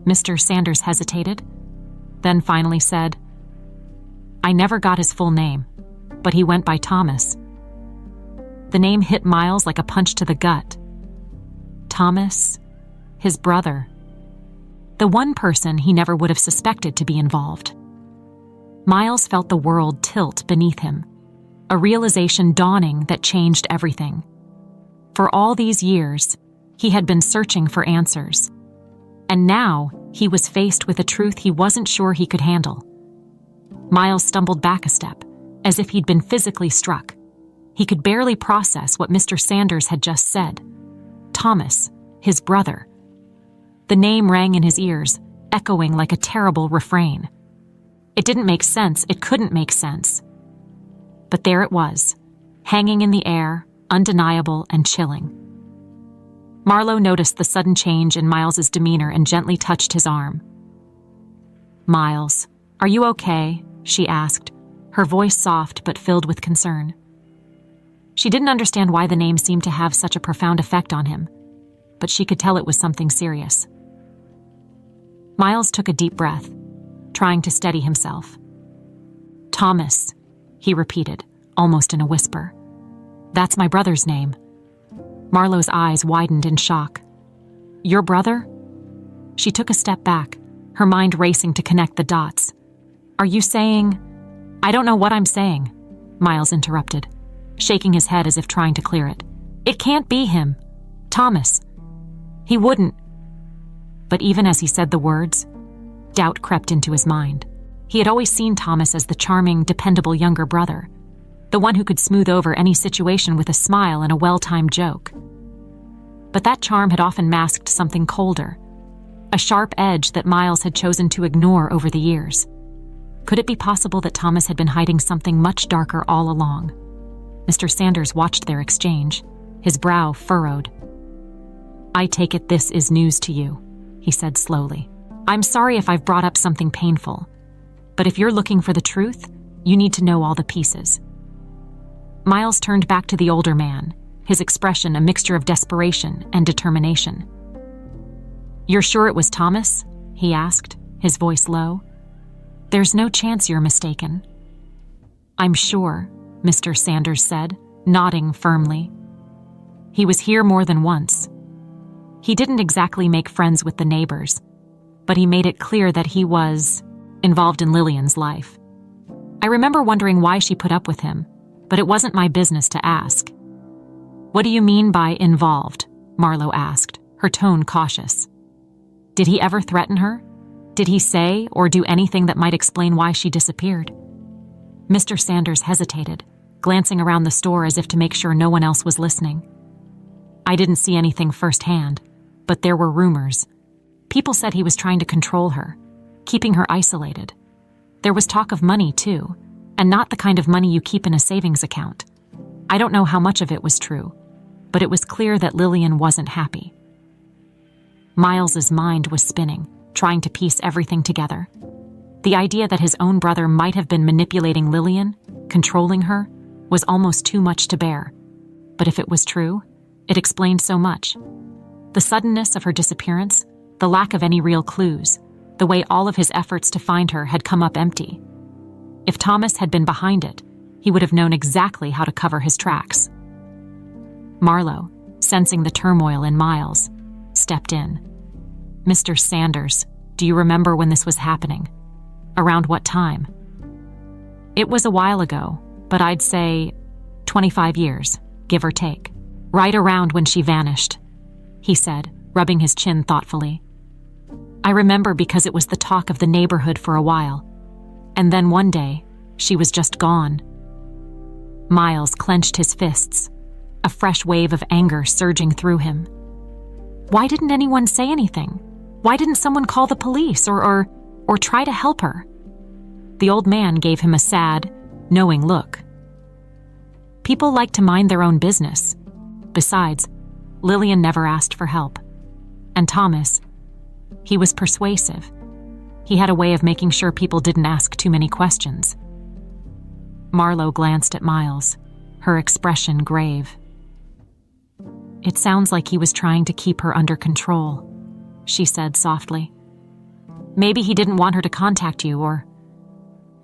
Mr. Sanders hesitated, then finally said, "I never got his full name, but he went by Thomas." The name hit Miles like a punch to the gut. Thomas, his brother. The one person he never would have suspected to be involved. Miles felt the world tilt beneath him, a realization dawning that changed everything. For all these years, he had been searching for answers. And now, he was faced with a truth he wasn't sure he could handle. Miles stumbled back a step, as if he'd been physically struck. He could barely process what Mr. Sanders had just said. Thomas, his brother. The name rang in his ears, echoing like a terrible refrain. It didn't make sense, it couldn't make sense. But there it was, hanging in the air, undeniable and chilling. Marlowe noticed the sudden change in Miles's demeanor and gently touched his arm. "Miles, are you okay?" she asked, her voice soft but filled with concern. She didn't understand why the name seemed to have such a profound effect on him, but she could tell it was something serious. Miles took a deep breath, trying to steady himself. "Thomas," he repeated, almost in a whisper. "That's my brother's name." Marlowe's eyes widened in shock. "Your brother?" She took a step back, her mind racing to connect the dots. "Are you saying—" "I don't know what I'm saying," Miles interrupted, shaking his head as if trying to clear it. "It can't be him. Thomas. He wouldn't." But even as he said the words, doubt crept into his mind. He had always seen Thomas as the charming, dependable younger brother, the one who could smooth over any situation with a smile and a well-timed joke. But that charm had often masked something colder, a sharp edge that Miles had chosen to ignore over the years. Could it be possible that Thomas had been hiding something much darker all along? Mr. Sanders watched their exchange, his brow furrowed. "I take it this is news to you," he said slowly. "I'm sorry if I've brought up something painful, but if you're looking for the truth, you need to know all the pieces." Miles turned back to the older man, his expression a mixture of desperation and determination. "You're sure it was Thomas?" he asked, his voice low. "There's no chance you're mistaken." "I'm sure," Mr. Sanders said, nodding firmly. "He was here more than once. He didn't exactly make friends with the neighbors, but he made it clear that he was involved in Lillian's life. I remember wondering why she put up with him, but it wasn't my business to ask." "What do you mean by involved?" Marlowe asked, her tone cautious. "Did he ever threaten her? Did he say or do anything that might explain why she disappeared?" Mr. Sanders hesitated, glancing around the store as if to make sure no one else was listening. "I didn't see anything firsthand, but there were rumors. People said he was trying to control her, keeping her isolated. There was talk of money, too, and not the kind of money you keep in a savings account. I don't know how much of it was true, but it was clear that Lillian wasn't happy." Miles's mind was spinning, trying to piece everything together. The idea that his own brother might have been manipulating Lillian, controlling her, was almost too much to bear. But if it was true, it explained so much. The suddenness of her disappearance, the lack of any real clues, the way all of his efforts to find her had come up empty. If Thomas had been behind it, he would have known exactly how to cover his tracks. Marlowe, sensing the turmoil in Miles, stepped in. "Mr. Sanders, do you remember when this was happening? Around what time?" "It was a while ago, but I'd say 25 years, give or take. Right around when she vanished," he said, rubbing his chin thoughtfully. "I remember because it was the talk of the neighborhood for a while. And then one day, she was just gone." Miles clenched his fists, a fresh wave of anger surging through him. Why didn't anyone say anything? Why didn't someone call the police or try to help her? The old man gave him a sad, knowing look. People like to mind their own business. Besides, Lillian never asked for help. And Thomas, he was persuasive. He had a way of making sure people didn't ask too many questions. Marlowe glanced at Miles, her expression grave. "It sounds like he was trying to keep her under control," she said softly. "Maybe he didn't want her to contact you, or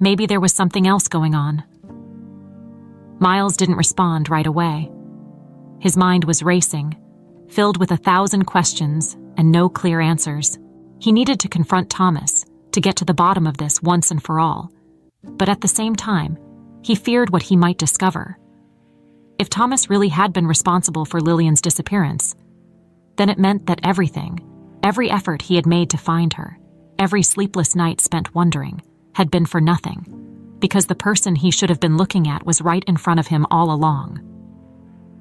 maybe there was something else going on." Miles didn't respond right away. His mind was racing, filled with 1,000 questions and no clear answers. He needed to confront Thomas, to get to the bottom of this once and for all. But at the same time, he feared what he might discover. If Thomas really had been responsible for Lillian's disappearance, then it meant that everything, every effort he had made to find her, every sleepless night spent wondering, had been for nothing, because the person he should have been looking at was right in front of him all along.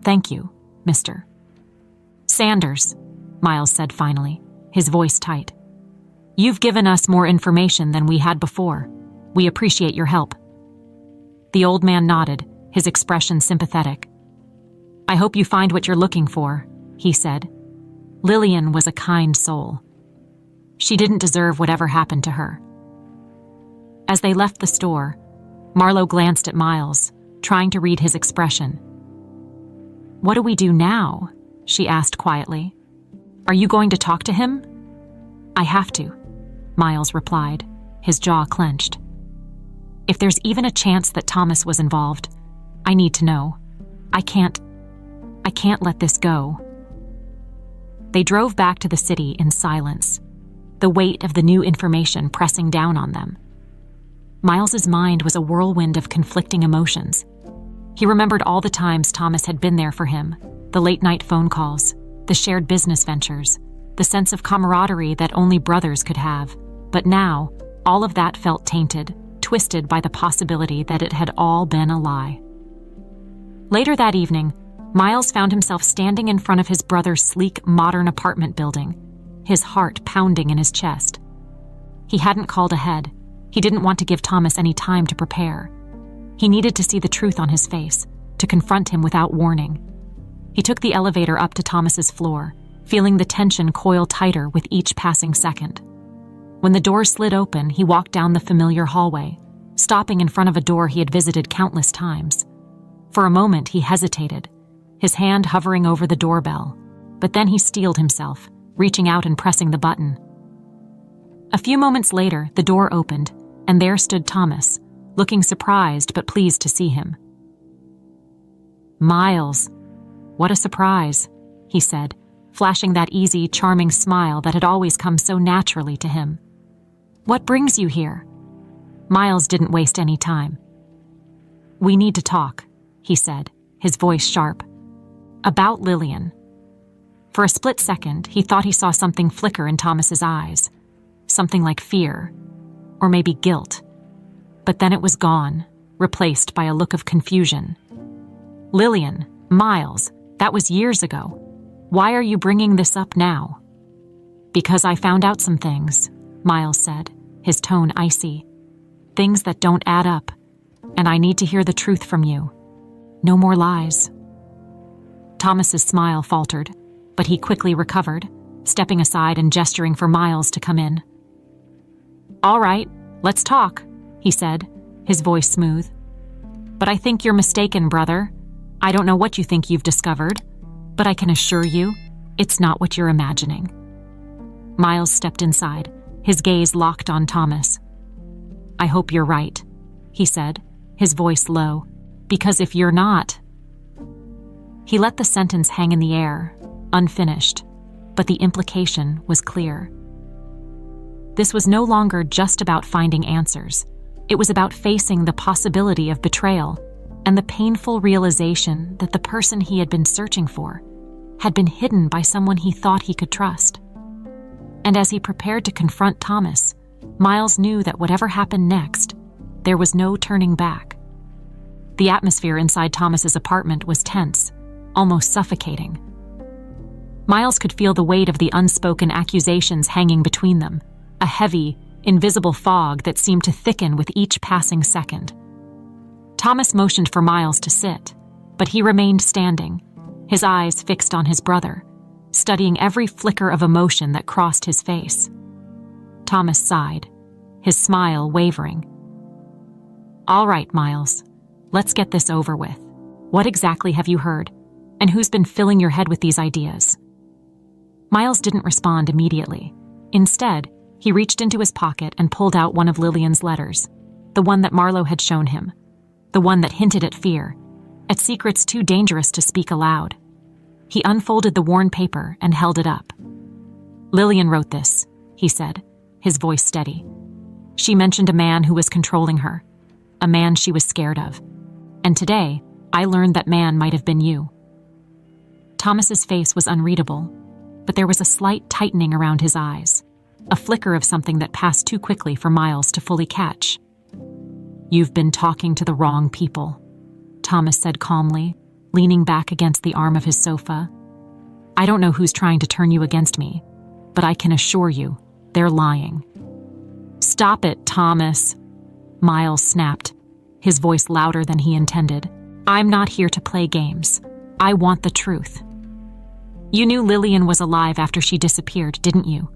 "Thank you, Mr. Sanders," Miles said finally, his voice tight. "You've given us more information than we had before. We appreciate your help." The old man nodded, his expression sympathetic. "I hope you find what you're looking for," he said. "Lillian was a kind soul. She didn't deserve whatever happened to her." As they left the store, Marlowe glanced at Miles, trying to read his expression. "What do we do now?" she asked quietly. "Are you going to talk to him?" "I have to," Miles replied, his jaw clenched. "If there's even a chance that Thomas was involved, I need to know. I can't let this go." They drove back to the city in silence, the weight of the new information pressing down on them. Miles's mind was a whirlwind of conflicting emotions. He remembered all the times Thomas had been there for him, the late-night phone calls, the shared business ventures, the sense of camaraderie that only brothers could have. But now, all of that felt tainted, twisted by the possibility that it had all been a lie. Later that evening, Miles found himself standing in front of his brother's sleek, modern apartment building, his heart pounding in his chest. He hadn't called ahead. He didn't want to give Thomas any time to prepare. He needed to see the truth on his face, to confront him without warning. He took the elevator up to Thomas's floor, feeling the tension coil tighter with each passing second. When the door slid open, he walked down the familiar hallway, stopping in front of a door he had visited countless times. For a moment, he hesitated, his hand hovering over the doorbell, but then he steeled himself, reaching out and pressing the button. A few moments later, the door opened, and there stood Thomas, looking surprised but pleased to see him. "Miles, what a surprise," he said, flashing that easy, charming smile that had always come so naturally to him. "What brings you here?" Miles didn't waste any time. "We need to talk," he said, his voice sharp. "About Lillian." For a split second, he thought he saw something flicker in Thomas's eyes, something like fear, or maybe guilt. But then it was gone, replaced by a look of confusion. "Lillian, Miles, that was years ago. Why are you bringing this up now?" "Because I found out some things," Miles said, his tone icy. "Things that don't add up, and I need to hear the truth from you. No more lies." Thomas's smile faltered, but he quickly recovered, stepping aside and gesturing for Miles to come in. "All right, let's talk," he said, his voice smooth. "But I think you're mistaken, brother. I don't know what you think you've discovered, but I can assure you, it's not what you're imagining." Miles stepped inside, his gaze locked on Thomas. "I hope you're right," he said, his voice low, "because if you're not—" He let the sentence hang in the air, unfinished, but the implication was clear. This was no longer just about finding answers. It was about facing the possibility of betrayal and the painful realization that the person he had been searching for had been hidden by someone he thought he could trust. And as he prepared to confront Thomas, Miles knew that whatever happened next, there was no turning back. The atmosphere inside Thomas's apartment was tense, almost suffocating. Miles could feel the weight of the unspoken accusations hanging between them, a heavy, invisible fog that seemed to thicken with each passing second. Thomas motioned for Miles to sit, but he remained standing, his eyes fixed on his brother, studying every flicker of emotion that crossed his face. Thomas sighed, his smile wavering. "All right, Miles, let's get this over with. What exactly have you heard, and who's been filling your head with these ideas?" Miles didn't respond immediately. Instead, he reached into his pocket and pulled out one of Lillian's letters, the one that Marlowe had shown him, the one that hinted at fear, at secrets too dangerous to speak aloud. He unfolded the worn paper and held it up. "Lillian wrote this," he said, his voice steady. "She mentioned a man who was controlling her, a man she was scared of. And today, I learned that man might have been you." Thomas's face was unreadable, but there was a slight tightening around his eyes, a flicker of something that passed too quickly for Miles to fully catch. "You've been talking to the wrong people," Thomas said calmly, leaning back against the arm of his sofa. "I don't know who's trying to turn you against me, but I can assure you, they're lying." "Stop it, Thomas," Miles snapped, his voice louder than he intended. "I'm not here to play games. I want the truth. You knew Lillian was alive after she disappeared, didn't you?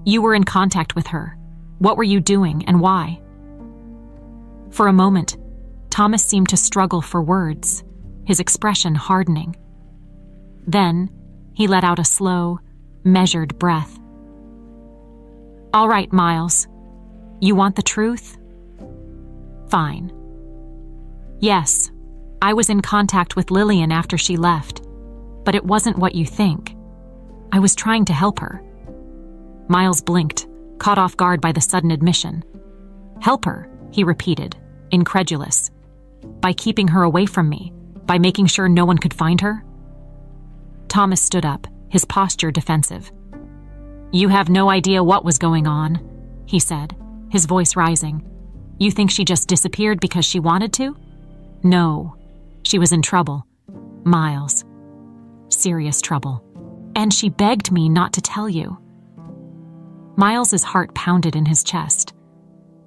You were in contact with her. What were you doing and why?" For a moment, Thomas seemed to struggle for words, his expression hardening. Then, he let out a slow, measured breath. "All right, Miles. You want the truth? Fine. Yes, I was in contact with Lillian after she left, but it wasn't what you think. I was trying to help her." Miles blinked, caught off guard by the sudden admission. "Help her," he repeated, incredulous. "By keeping her away from me, by making sure no one could find her?" Thomas stood up, his posture defensive. "You have no idea what was going on," he said, his voice rising. "You think she just disappeared because she wanted to? No, she was in trouble. Miles. Serious trouble. And she begged me not to tell you." Miles's heart pounded in his chest.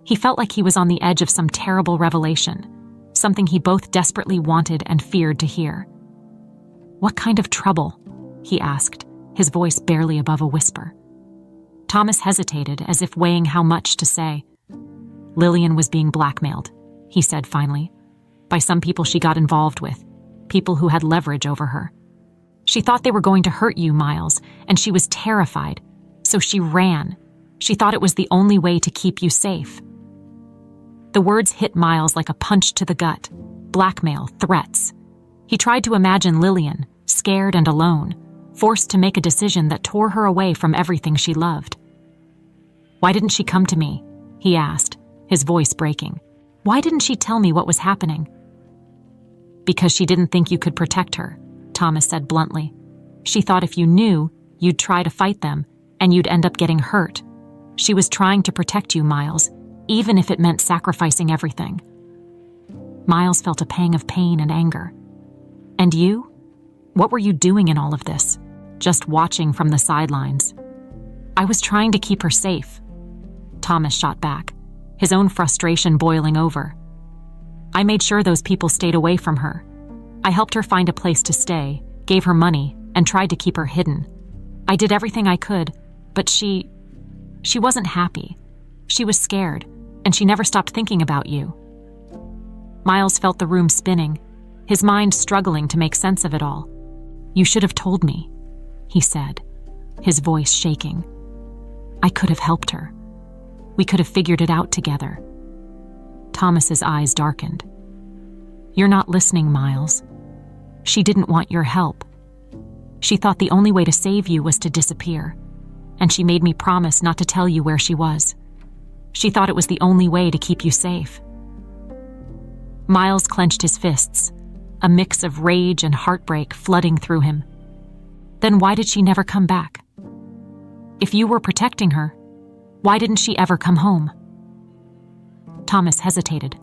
He felt like he was on the edge of some terrible revelation, something he both desperately wanted and feared to hear. "What kind of trouble?" he asked, his voice barely above a whisper. Thomas hesitated, as if weighing how much to say. "Lillian was being blackmailed," he said finally, "by some people she got involved with, people who had leverage over her. She thought they were going to hurt you, Miles, and she was terrified, so she ran. She thought it was the only way to keep you safe." The words hit Miles like a punch to the gut. Blackmail, threats. He tried to imagine Lillian, scared and alone, forced to make a decision that tore her away from everything she loved. "Why didn't she come to me?" he asked, his voice breaking. "Why didn't she tell me what was happening?" "Because she didn't think you could protect her," Thomas said bluntly. "She thought if you knew, you'd try to fight them, and you'd end up getting hurt. She was trying to protect you, Miles, even if it meant sacrificing everything." Miles felt a pang of pain and anger. "And you? What were you doing in all of this? Just watching from the sidelines?" "I was trying to keep her safe," Thomas shot back, his own frustration boiling over. "I made sure those people stayed away from her. I helped her find a place to stay, gave her money, and tried to keep her hidden. I did everything I could, but she wasn't happy. She was scared, and she never stopped thinking about you." Miles felt the room spinning, his mind struggling to make sense of it all. "You should have told me," he said, his voice shaking. "I could have helped her. We could have figured it out together." Thomas's eyes darkened. "You're not listening, Miles. She didn't want your help. She thought the only way to save you was to disappear, and she made me promise not to tell you where she was. She thought it was the only way to keep you safe." Miles clenched his fists, a mix of rage and heartbreak flooding through him. "Then why did she never come back? If you were protecting her, why didn't she ever come home?" Thomas hesitated,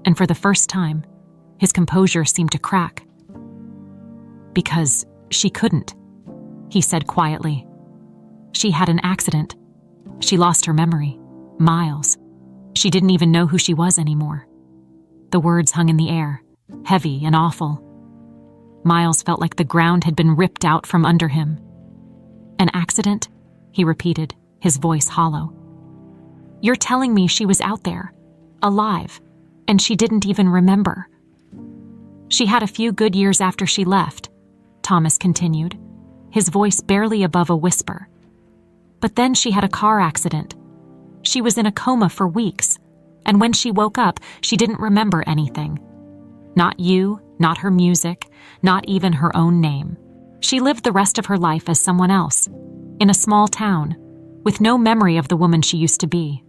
and for the first time, his composure seemed to crack. "Because she couldn't," he said quietly. "She had an accident. She lost her memory. Miles. She didn't even know who she was anymore." The words hung in the air, heavy and awful. Miles felt like the ground had been ripped out from under him. "An accident?" he repeated, his voice hollow. "You're telling me she was out there, alive, and she didn't even remember?" "She had a few good years after she left," Thomas continued, his voice barely above a whisper. "But then she had a car accident. She was in a coma for weeks, and when she woke up, she didn't remember anything. Not you, not her music, not even her own name. She lived the rest of her life as someone else, in a small town, with no memory of the woman she used to be."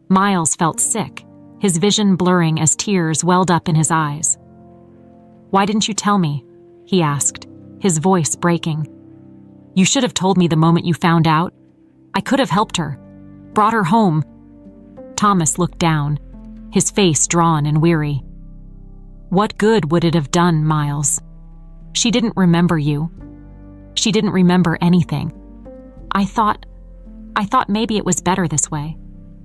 Miles felt sick, his vision blurring as tears welled up in his eyes. "Why didn't you tell me?" he asked, his voice breaking. "You should have told me the moment you found out. I could have helped her, brought her home." Thomas looked down, his face drawn and weary. "What good would it have done, Miles? She didn't remember you. She didn't remember anything. I thought maybe it was better this way,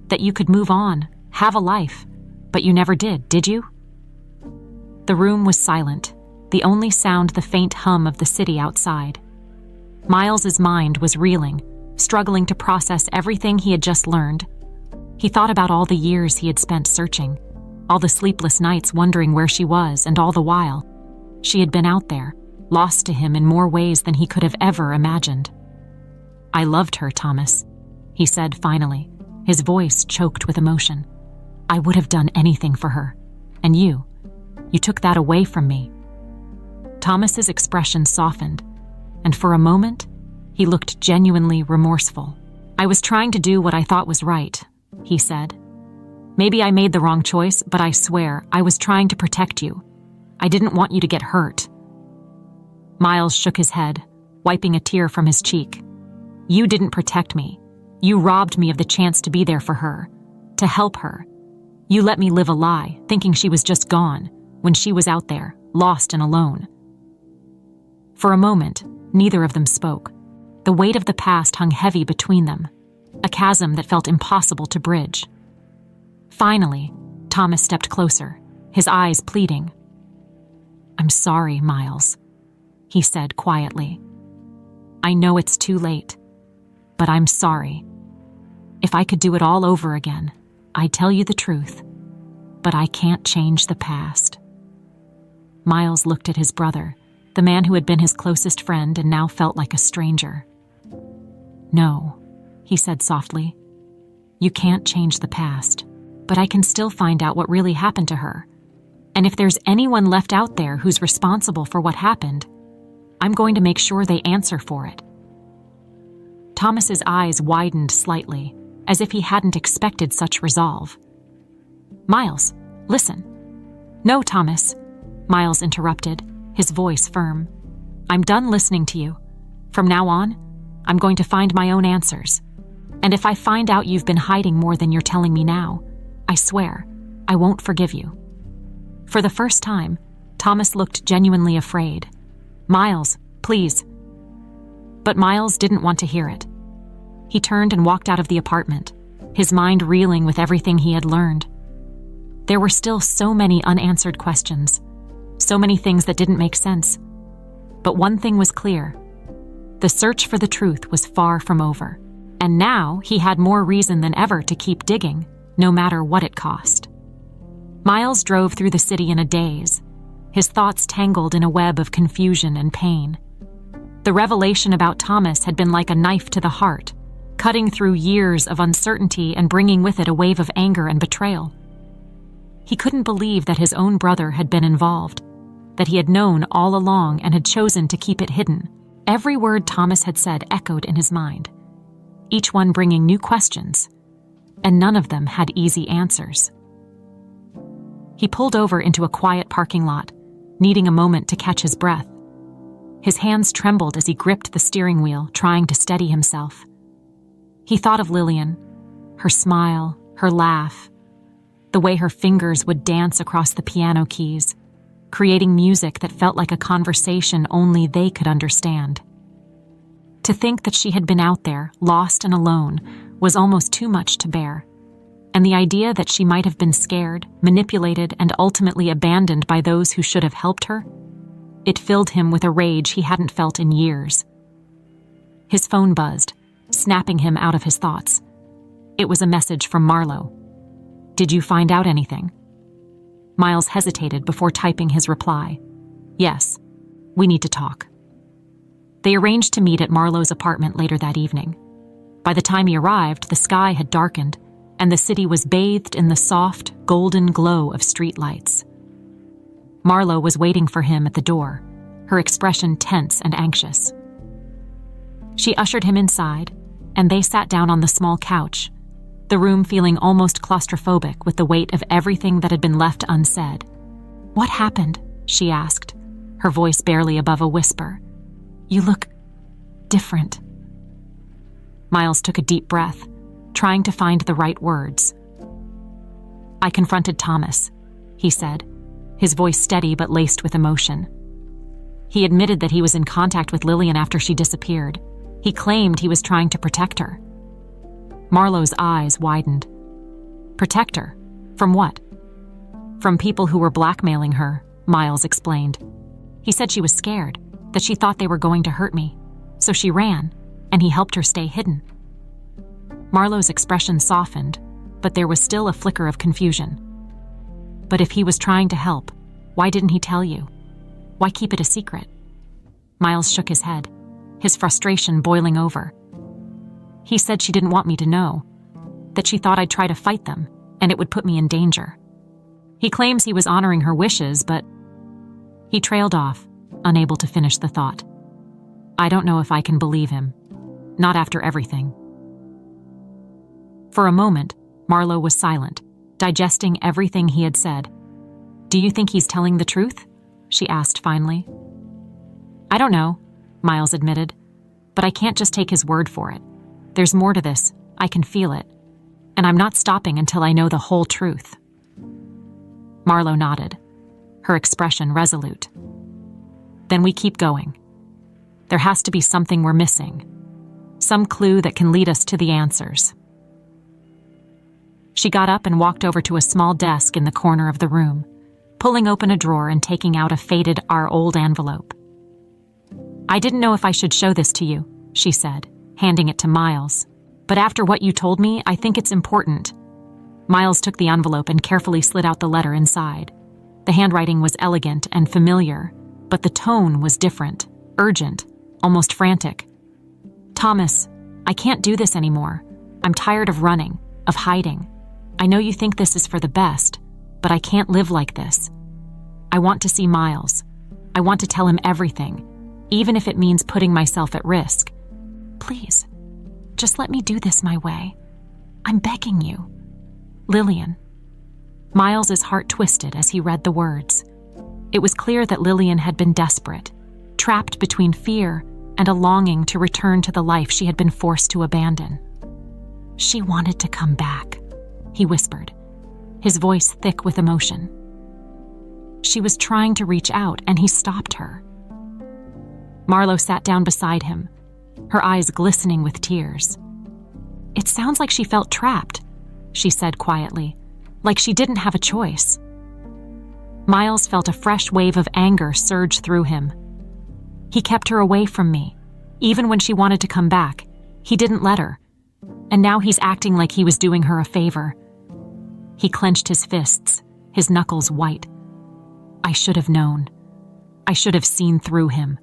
that you could move on, have a life, but you never did you?" The room was silent, the only sound the faint hum of the city outside. Miles's mind was reeling, struggling to process everything he had just learned. He thought about all the years he had spent searching, all the sleepless nights wondering where she was, and all the while, she had been out there, lost to him in more ways than he could have ever imagined. "I loved her, Thomas," he said finally, his voice choked with emotion. "I would have done anything for her. And you took that away from me." Thomas's expression softened, and for a moment, he looked genuinely remorseful. "I was trying to do what I thought was right," he said. "Maybe I made the wrong choice, but I swear I was trying to protect you. I didn't want you to get hurt." Miles shook his head, wiping a tear from his cheek. "You didn't protect me. You robbed me of the chance to be there for her, to help her. You let me live a lie, thinking she was just gone, when she was out there, lost and alone." For a moment, neither of them spoke. The weight of the past hung heavy between them, a chasm that felt impossible to bridge. Finally, Thomas stepped closer, his eyes pleading. "I'm sorry, Miles," he said quietly. "I know it's too late, but I'm sorry. If I could do it all over again, I'd tell you the truth, but I can't change the past." Miles looked at his brother, the man who had been his closest friend and now felt like a stranger. "No," he said softly. "You can't change the past, but I can still find out what really happened to her. And if there's anyone left out there who's responsible for what happened, I'm going to make sure they answer for it." Thomas's eyes widened slightly, as if he hadn't expected such resolve. "Miles, listen." "No, Thomas," Miles interrupted, his voice firm. "I'm done listening to you. From now on, I'm going to find my own answers. And if I find out you've been hiding more than you're telling me now, I swear, I won't forgive you." For the first time, Thomas looked genuinely afraid. "Miles, please." But Miles didn't want to hear it. He turned and walked out of the apartment, his mind reeling with everything he had learned. There were still so many unanswered questions, so many things that didn't make sense. But one thing was clear. The search for the truth was far from over, and now he had more reason than ever to keep digging, no matter what it cost. Miles drove through the city in a daze, his thoughts tangled in a web of confusion and pain. The revelation about Thomas had been like a knife to the heart, cutting through years of uncertainty and bringing with it a wave of anger and betrayal. He couldn't believe that his own brother had been involved, that he had known all along and had chosen to keep it hidden. Every word Thomas had said echoed in his mind, each one bringing new questions, and none of them had easy answers. He pulled over into a quiet parking lot, needing a moment to catch his breath. His hands trembled as he gripped the steering wheel, trying to steady himself. He thought of Lillian, her smile, her laugh, the way her fingers would dance across the piano keys, creating music that felt like a conversation only they could understand. To think that she had been out there, lost and alone, was almost too much to bear. And the idea that she might have been scared, manipulated, and ultimately abandoned by those who should have helped her, it filled him with a rage he hadn't felt in years. His phone buzzed, snapping him out of his thoughts. It was a message from Marlo. "Did you find out anything?" Miles hesitated before typing his reply. "Yes, we need to talk." They arranged to meet at Marlo's apartment later that evening. By the time he arrived, the sky had darkened, and the city was bathed in the soft, golden glow of streetlights. Marlo was waiting for him at the door, her expression tense and anxious. She ushered him inside, and they sat down on the small couch, the room feeling almost claustrophobic with the weight of everything that had been left unsaid. "What happened?" she asked, her voice barely above a whisper. "You look different." Miles took a deep breath, trying to find the right words. "I confronted Thomas," he said, his voice steady but laced with emotion. He admitted that he was in contact with Lillian after she disappeared. He claimed he was trying to protect her. Marlo's eyes widened. "Protect her? From what?" "From people who were blackmailing her," Miles explained. "He said she was scared, that she thought they were going to hurt me. So she ran, and he helped her stay hidden." Marlo's expression softened, but there was still a flicker of confusion. "But if he was trying to help, why didn't he tell you? Why keep it a secret?" Miles shook his head, his frustration boiling over. He said she didn't want me to know, that she thought I'd try to fight them, and it would put me in danger. He claims he was honoring her wishes, but he trailed off, unable to finish the thought. I don't know if I can believe him. Not after everything. For a moment, Marlo was silent, digesting everything he had said. Do you think he's telling the truth? She asked finally. I don't know, Miles admitted, but I can't just take his word for it. There's more to this, I can feel it, and I'm not stopping until I know the whole truth. Marlo nodded, her expression resolute. Then we keep going. There has to be something we're missing, some clue that can lead us to the answers. She got up and walked over to a small desk in the corner of the room, pulling open a drawer and taking out a faded "Our Old" envelope. I didn't know if I should show this to you, she said, handing it to Miles. But after what you told me, I think it's important. Miles took the envelope and carefully slid out the letter inside. The handwriting was elegant and familiar, but the tone was different, urgent, almost frantic. Thomas, I can't do this anymore. I'm tired of running, of hiding. I know you think this is for the best, but I can't live like this. I want to see Miles. I want to tell him everything, even if it means putting myself at risk. Please, just let me do this my way. I'm begging you. Lillian. Miles's heart twisted as he read the words. It was clear that Lillian had been desperate, trapped between fear and a longing to return to the life she had been forced to abandon. She wanted to come back, he whispered, his voice thick with emotion. She was trying to reach out, and he stopped her. Marlo sat down beside him, her eyes glistening with tears. It sounds like she felt trapped, she said quietly, like she didn't have a choice. Miles felt a fresh wave of anger surge through him. He kept her away from me. Even when she wanted to come back, he didn't let her. And now he's acting like he was doing her a favor. He clenched his fists, his knuckles white. I should have known. I should have seen through him.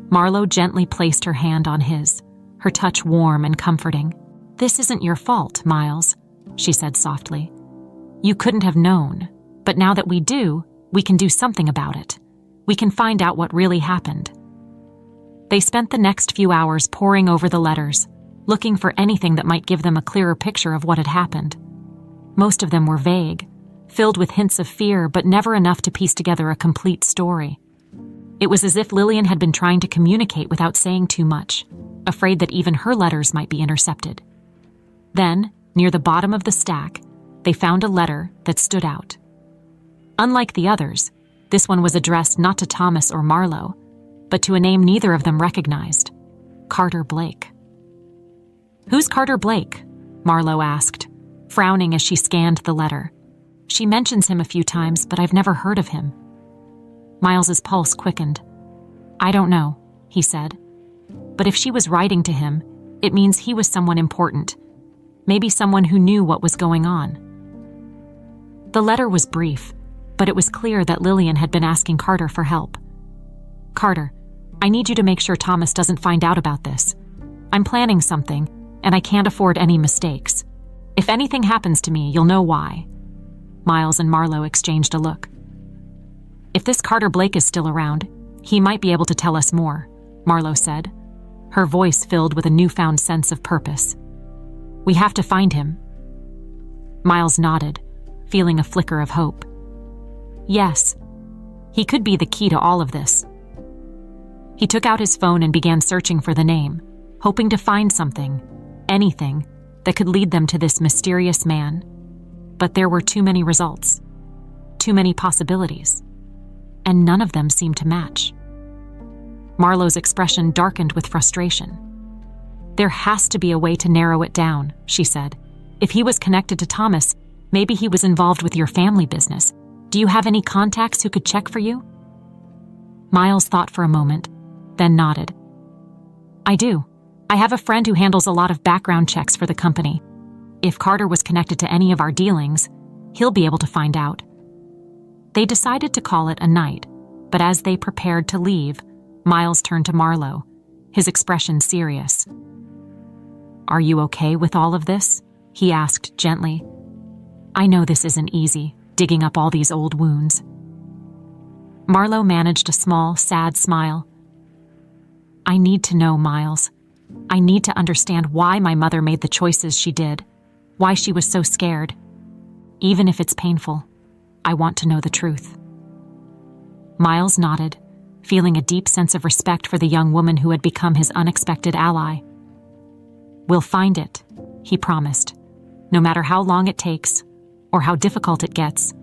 Marlo gently placed her hand on his, her touch warm and comforting. This isn't your fault, Miles, she said softly. You couldn't have known, but now that we do, we can do something about it. We can find out what really happened. They spent the next few hours poring over the letters, looking for anything that might give them a clearer picture of what had happened. Most of them were vague, filled with hints of fear, but never enough to piece together a complete story. It was as if Lillian had been trying to communicate without saying too much, afraid that even her letters might be intercepted. Then, near the bottom of the stack, they found a letter that stood out. Unlike the others, this one was addressed not to Thomas or Marlo, but to a name neither of them recognized: Carter Blake. Who's Carter Blake? Marlo asked, frowning as she scanned the letter. She mentions him a few times, but I've never heard of him. Miles's pulse quickened. I don't know, he said. But if she was writing to him, it means he was someone important. Maybe someone who knew what was going on. The letter was brief, but it was clear that Lillian had been asking Carter for help. Carter, I need you to make sure Thomas doesn't find out about this. I'm planning something, and I can't afford any mistakes. If anything happens to me, you'll know why. Miles and Marlo exchanged a look. If this Carter Blake is still around, he might be able to tell us more, Marlo said, her voice filled with a newfound sense of purpose. We have to find him. Miles nodded, feeling a flicker of hope. Yes, he could be the key to all of this. He took out his phone and began searching for the name, hoping to find something, anything, that could lead them to this mysterious man. But there were too many results, too many possibilities, and none of them seemed to match. Marlo's expression darkened with frustration. There has to be a way to narrow it down, she said. If he was connected to Thomas, maybe he was involved with your family business. Do you have any contacts who could check for you? Miles thought for a moment, then nodded. I do. I have a friend who handles a lot of background checks for the company. If Carter was connected to any of our dealings, he'll be able to find out. They decided to call it a night, but as they prepared to leave, Miles turned to Marlo, his expression serious. "Are you okay with all of this?" he asked gently. "I know this isn't easy, digging up all these old wounds." Marlo managed a small, sad smile. "I need to know, Miles. I need to understand why my mother made the choices she did, why she was so scared. Even if it's painful, I want to know the truth." Miles nodded, feeling a deep sense of respect for the young woman who had become his unexpected ally. "We'll find it," he promised. "No matter how long it takes, or how difficult it gets,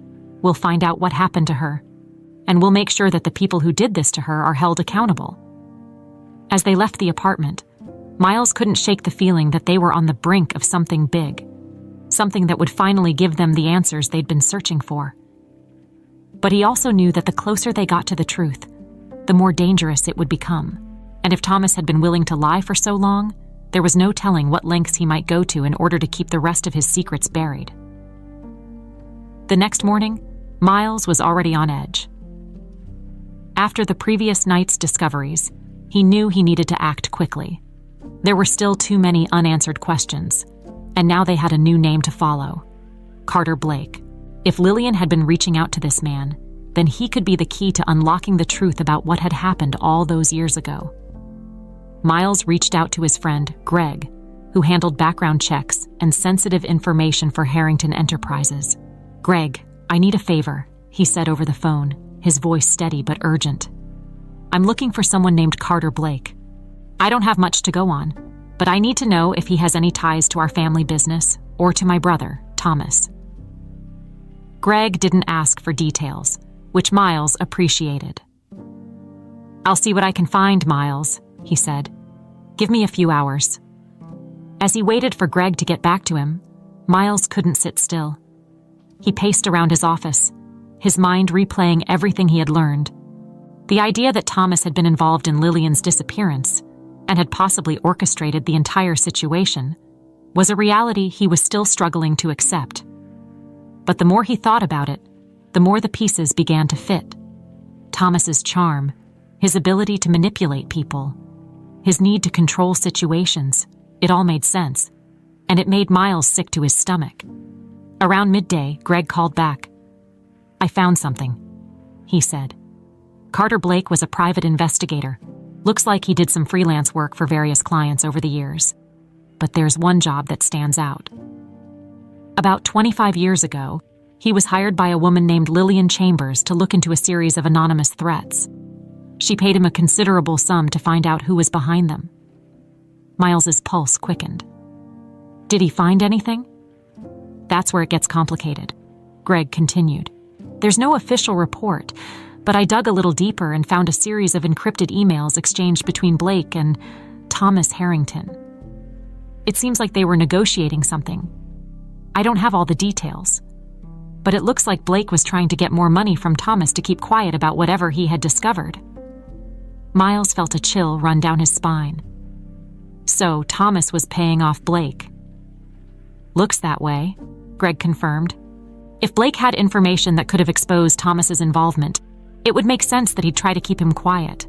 we'll find out what happened to her, and we'll make sure that the people who did this to her are held accountable." As they left the apartment, Miles couldn't shake the feeling that they were on the brink of something big, something that would finally give them the answers they'd been searching for. But he also knew that the closer they got to the truth, the more dangerous it would become, and if Thomas had been willing to lie for so long, there was no telling what lengths he might go to in order to keep the rest of his secrets buried. The next morning, Miles was already on edge. After the previous night's discoveries, he knew he needed to act quickly. There were still too many unanswered questions, and now they had a new name to follow: Carter Blake. If Lillian had been reaching out to this man, then he could be the key to unlocking the truth about what had happened all those years ago. Miles reached out to his friend, Greg, who handled background checks and sensitive information for Harrington Enterprises. "Greg, I need a favor," he said over the phone, his voice steady but urgent. "I'm looking for someone named Carter Blake. I don't have much to go on, but I need to know if he has any ties to our family business or to my brother, Thomas." Greg didn't ask for details, which Miles appreciated. "I'll see what I can find, Miles," he said. "Give me a few hours." As he waited for Greg to get back to him, Miles couldn't sit still. He paced around his office, his mind replaying everything he had learned. The idea that Thomas had been involved in Lillian's disappearance and had possibly orchestrated the entire situation was a reality he was still struggling to accept. But the more he thought about it, the more the pieces began to fit. Thomas's charm, his ability to manipulate people, his need to control situations, it all made sense, and it made Miles sick to his stomach. Around midday, Greg called back. "I found something," he said. Carter Blake was a private investigator. Looks like he did some freelance work for various clients over the years. But there's one job that stands out. About 25 years ago, he was hired by a woman named Lillian Chambers to look into a series of anonymous threats. She paid him a considerable sum to find out who was behind them. Miles's pulse quickened. "Did he find anything?" "That's where it gets complicated," Greg continued. "There's no official report, but I dug a little deeper and found a series of encrypted emails exchanged between Blake and Thomas Harrington. It seems like they were negotiating something. I don't have all the details, but it looks like Blake was trying to get more money from Thomas to keep quiet about whatever he had discovered." Miles felt a chill run down his spine. So Thomas was paying off Blake. "Looks that way," Greg confirmed. If Blake had information that could have exposed Thomas's involvement, it would make sense that he'd try to keep him quiet.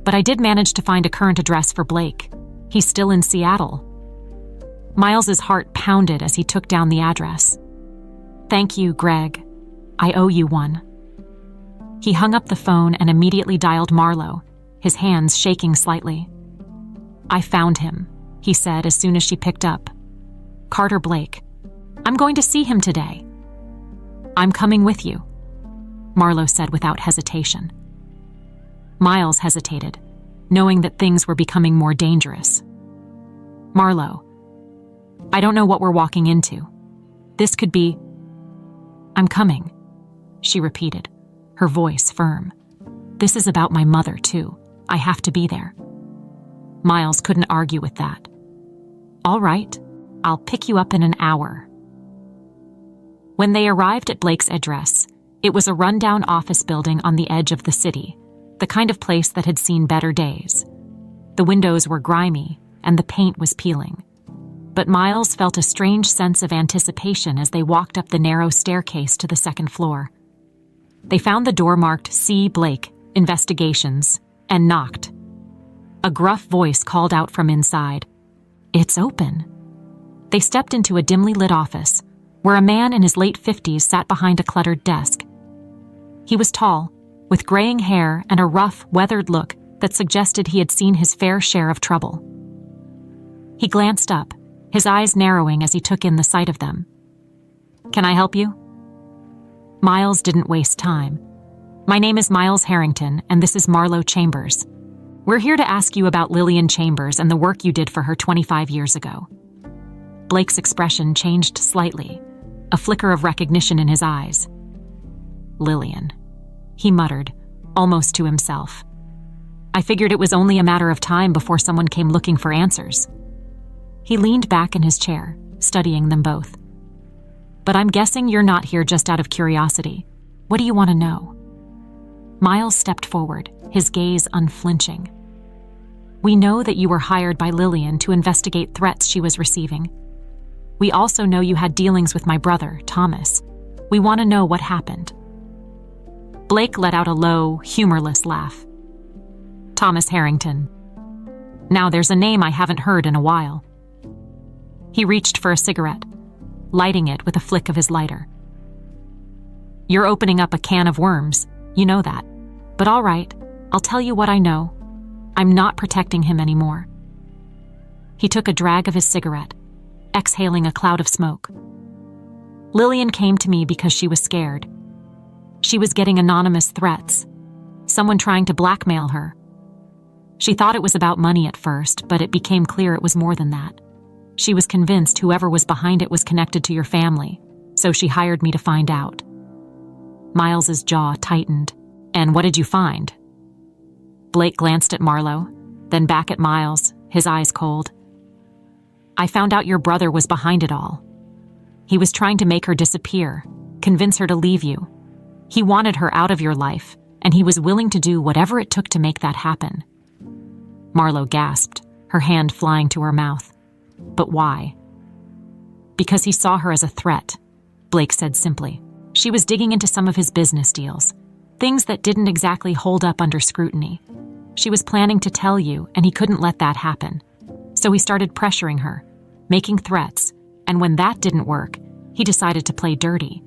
But I did manage to find a current address for Blake. He's still in Seattle. Miles's heart pounded as he took down the address. "Thank you, Greg. I owe you one." He hung up the phone and immediately dialed Marlo, his hands shaking slightly. "I found him," he said as soon as she picked up. "Carter Blake. I'm going to see him today." "I'm coming with you," Marlo said without hesitation. Miles hesitated, knowing that things were becoming more dangerous. "Marlo, I don't know what we're walking into. This could be—" "I'm coming," she repeated, her voice firm. "This is about my mother, too. I have to be there." Miles couldn't argue with that. "All right, I'll pick you up in an hour." When they arrived at Blake's address, it was a rundown office building on the edge of the city, the kind of place that had seen better days. The windows were grimy, and the paint was peeling. But Miles felt a strange sense of anticipation as they walked up the narrow staircase to the second floor. They found the door marked C. Blake, Investigations, and knocked. A gruff voice called out from inside, "It's open." They stepped into a dimly lit office, where a man in his late 50s sat behind a cluttered desk. He was tall, with graying hair and a rough, weathered look that suggested he had seen his fair share of trouble. He glanced up, his eyes narrowing as he took in the sight of them. "Can I help you?" Miles didn't waste time. "My name is Miles Harrington, and this is Marlo Chambers. We're here to ask you about Lillian Chambers and the work you did for her 25 years ago." Blake's expression changed slightly, a flicker of recognition in his eyes. "Lillian," he muttered, almost to himself. "I figured it was only a matter of time before someone came looking for answers." He leaned back in his chair, studying them both. "But I'm guessing you're not here just out of curiosity. What do you want to know?" Miles stepped forward, his gaze unflinching. "We know that you were hired by Lillian to investigate threats she was receiving. We also know you had dealings with my brother, Thomas. We want to know what happened." Blake let out a low, humorless laugh. "Thomas Harrington. Now there's a name I haven't heard in a while." He reached for a cigarette, lighting it with a flick of his lighter. "You're opening up a can of worms, you know that. But all right, I'll tell you what I know. I'm not protecting him anymore." He took a drag of his cigarette, exhaling a cloud of smoke. "Lillian came to me because she was scared. She was getting anonymous threats, someone trying to blackmail her. She thought it was about money at first, but it became clear it was more than that. She was convinced whoever was behind it was connected to your family, so she hired me to find out." Miles's jaw tightened. "And what did you find?" Blake glanced at Marlo, then back at Miles, his eyes cold. "I found out your brother was behind it all. He was trying to make her disappear, convince her to leave you. He wanted her out of your life, and he was willing to do whatever it took to make that happen." Marlo gasped, her hand flying to her mouth. "But why?" "Because he saw her as a threat," Blake said simply. "She was digging into some of his business deals, things that didn't exactly hold up under scrutiny. She was planning to tell you, and he couldn't let that happen. So he started pressuring her, making threats, and when that didn't work, he decided to play dirty."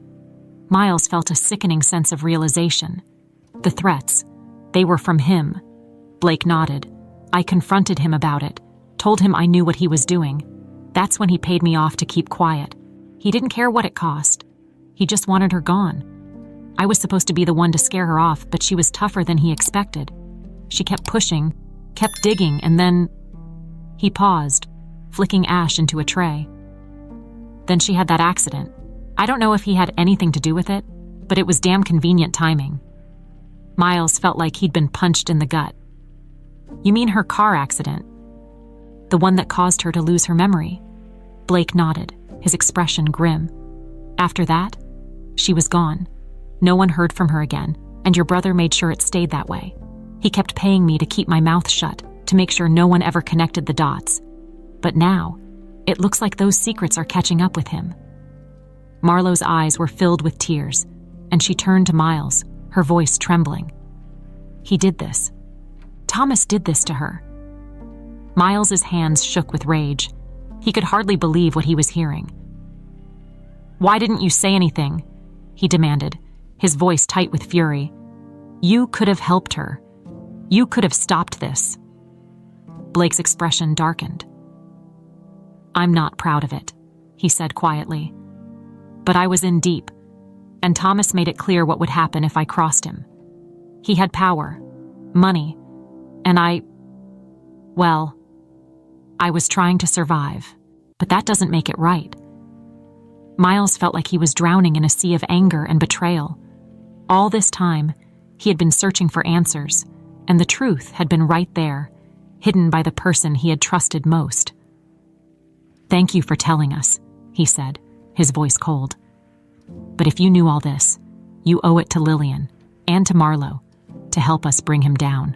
Miles felt a sickening sense of realization. The threats, they were from him. Blake nodded. "I confronted him about it, told him I knew what he was doing. That's when he paid me off to keep quiet. He didn't care what it cost. He just wanted her gone. I was supposed to be the one to scare her off, but she was tougher than he expected. She kept pushing, kept digging, and then..." He paused, flicking ash into a tray. "Then she had that accident. I don't know if he had anything to do with it, but it was damn convenient timing." Miles felt like he'd been punched in the gut. "You mean her car accident? The one that caused her to lose her memory?" Blake nodded, his expression grim. "After that, she was gone. No one heard from her again, and your brother made sure it stayed that way. He kept paying me to keep my mouth shut, to make sure no one ever connected the dots. But now, it looks like those secrets are catching up with him." Marlo's eyes were filled with tears, and she turned to Miles, her voice trembling. "He did this. Thomas did this to her." Miles's hands shook with rage. He could hardly believe what he was hearing. "Why didn't you say anything?" he demanded, his voice tight with fury. "You could have helped her. You could have stopped this." Blake's expression darkened. "I'm not proud of it," he said quietly. "But I was in deep, and Thomas made it clear what would happen if I crossed him. He had power, money, and I was trying to survive, but that doesn't make it right." Miles felt like he was drowning in a sea of anger and betrayal. All this time, he had been searching for answers, and the truth had been right there, hidden by the person he had trusted most. "Thank you for telling us," he said, his voice cold. "But if you knew all this, you owe it to Lillian and to Marlo to help us bring him down."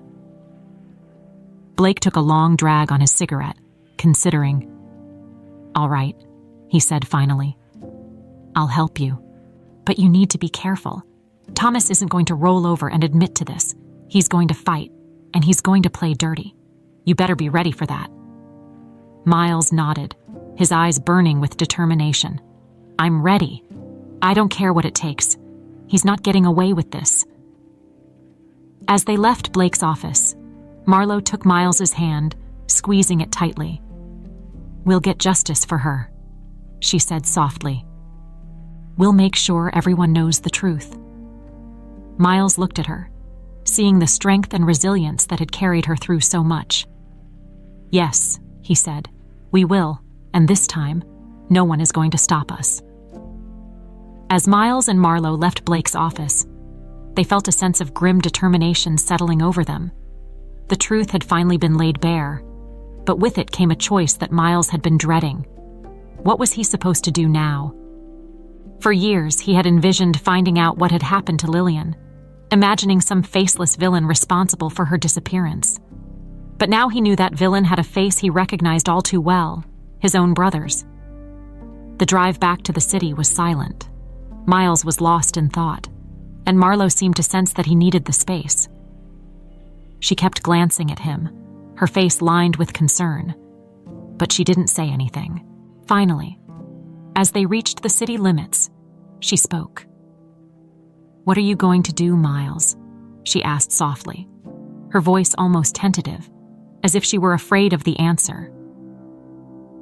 Blake took a long drag on his cigarette, considering. "All right," he said finally. "I'll help you. But you need to be careful. Thomas isn't going to roll over and admit to this. He's going to fight. and he's going to play dirty. You better be ready for that." Miles nodded, his eyes burning with determination. "I'm ready. I don't care what it takes. He's not getting away with this." As they left Blake's office, Marlo took Miles's hand, squeezing it tightly. "We'll get justice for her," she said softly. "We'll make sure everyone knows the truth." Miles looked at her, seeing the strength and resilience that had carried her through so much. "Yes," he said, "we will, and this time, no one is going to stop us." As Miles and Marlo left Blake's office, they felt a sense of grim determination settling over them. The truth had finally been laid bare, but with it came a choice that Miles had been dreading. What was he supposed to do now? For years, he had envisioned finding out what had happened to Lillian, imagining some faceless villain responsible for her disappearance. But now he knew that villain had a face he recognized all too well, his own brother's. The drive back to the city was silent. Miles was lost in thought, and Marlo seemed to sense that he needed the space. She kept glancing at him, her face lined with concern, but she didn't say anything. Finally, as they reached the city limits, she spoke. "What are you going to do, Miles?" she asked softly, her voice almost tentative, as if she were afraid of the answer.